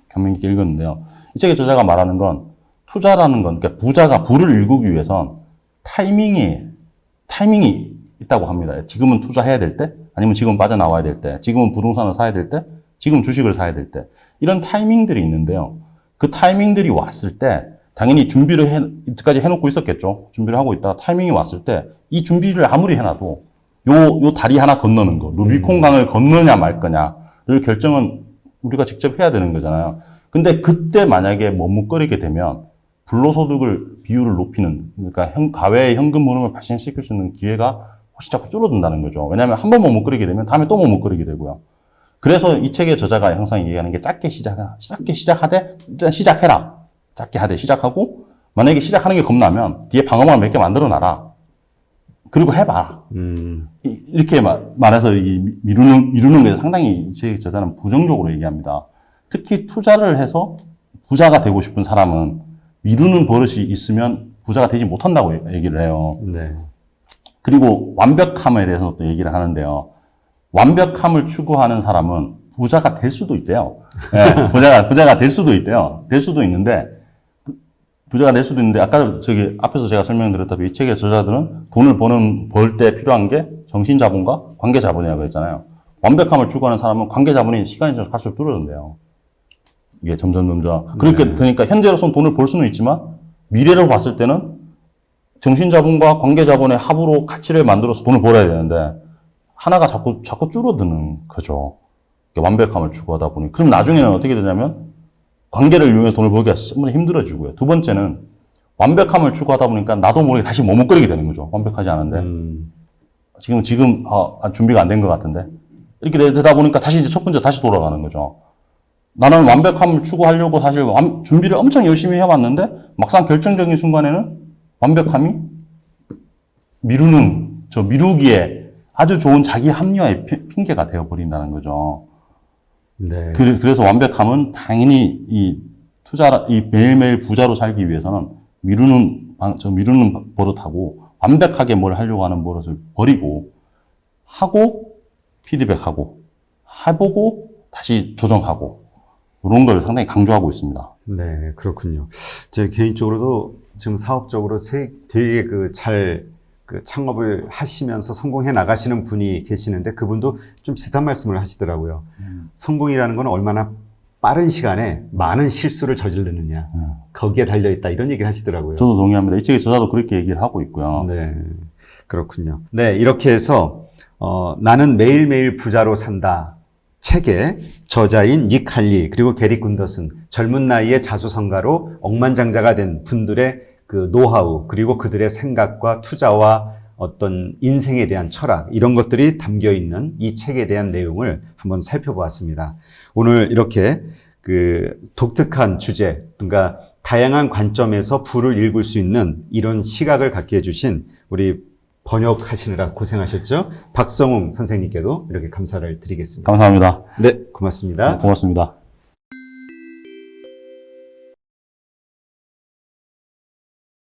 감명 깊게 읽었는데요. 이 책의 저자가 말하는 건 투자라는 건, 그러니까 부자가 부를 일구기 위해선 타이밍이 있다고 합니다. 지금은 투자해야 될 때, 아니면 지금 빠져나와야 될 때, 지금은 부동산을 사야 될 때, 지금 주식을 사야 될 때, 이런 타이밍들이 있는데요. 그 타이밍들이 왔을 때, 당연히 이때까지 해놓고 있었겠죠. 준비를 하고 있다가 타이밍이 왔을 때, 이 준비를 아무리 해놔도, 요 다리 하나 건너는 거, 루비콘 강을 건너냐 말 거냐를 결정은 우리가 직접 해야 되는 거잖아요. 근데 그때 만약에 머뭇거리게 되면, 불로소득을 비율을 높이는, 그러니까 가외의 현금 흐름을 발생시킬 수 있는 기회가 혹시 자꾸 줄어든다는 거죠. 왜냐하면 한 번 머뭇거리게 되면 다음에 또 머뭇거리게 되고요. 그래서 이 책의 저자가 항상 얘기하는 게 작게 시작하되 일단 시작해라. 작게 하되 시작하고 만약에 시작하는 게 겁나면 뒤에 방어막 몇 개 만들어 놔라. 그리고 해봐. 이렇게 말해서 미루는 게 상당히 이 책의 저자는 부정적으로 얘기합니다. 특히 투자를 해서 부자가 되고 싶은 사람은 미루는 버릇이 있으면 부자가 되지 못한다고 얘기를 해요. 네. 그리고 완벽함에 대해서 또 얘기를 하는데요. 완벽함을 추구하는 사람은 부자가 될 수도 있대요. 네, 부자가 될 수도 있대요. 부자가 될 수도 있는데, 아까 앞에서 제가 설명드렸다시피 이 책의 저자들은 돈을 벌 때 필요한 게 정신자본과 관계자본이라고 했잖아요. 완벽함을 추구하는 사람은 관계자본이 시간이 좀 갈수록 줄어든대요. 이게 점점. 그러니까 현재로서는 돈을 벌 수는 있지만, 미래로 봤을 때는 정신자본과 관계자본의 합으로 가치를 만들어서 돈을 벌어야 되는데, 하나가 자꾸 줄어드는 거죠. 완벽함을 추구하다 보니. 그럼 나중에는 어떻게 되냐면, 관계를 이용해서 돈을 벌기가 정말 힘들어지고요. 두 번째는, 완벽함을 추구하다 보니까 나도 모르게 다시 머뭇거리게 되는 거죠. 완벽하지 않은데. 지금, 준비가 안 된 것 같은데. 이렇게 되다 보니까 다시 다시 돌아가는 거죠. 나는 완벽함을 추구하려고 사실 준비를 엄청 열심히 해왔는데, 막상 결정적인 순간에는 완벽함이 미루기에 아주 좋은 자기 합리화의 핑계가 되어버린다는 거죠. 네. 그래서 완벽함은 당연히 이 매일매일 부자로 살기 위해서는 미루는 버릇하고 완벽하게 뭘 하려고 하는 버릇을 버리고 하고 피드백하고 해보고 다시 조정하고 이런 걸 상당히 강조하고 있습니다. 네, 그렇군요. 제 개인적으로도 지금 사업적으로 되게 잘 창업을 하시면서 성공해 나가시는 분이 계시는데 그분도 좀 비슷한 말씀을 하시더라고요. 성공이라는 건 얼마나 빠른 시간에 많은 실수를 저지르느냐 거기에 달려있다 이런 얘기를 하시더라고요. 저도 동의합니다. 이 책의 저자도 그렇게 얘기를 하고 있고요. 네, 그렇군요. 네, 이렇게 해서 나는 매일매일 부자로 산다 책의 저자인 닉 할리 그리고 게리 군더슨 젊은 나이에 자수성가로 억만장자가 된 분들의 그 노하우 그리고 그들의 생각과 투자와 어떤 인생에 대한 철학 이런 것들이 담겨 있는 이 책에 대한 내용을 한번 살펴보았습니다. 오늘 이렇게 그 독특한 주제, 그러니까 다양한 관점에서 부를 읽을 수 있는 이런 시각을 갖게 해주신 우리 번역하시느라 고생하셨죠? 박성웅 선생님께도 이렇게 감사를 드리겠습니다. 감사합니다. 네, 고맙습니다. 고맙습니다.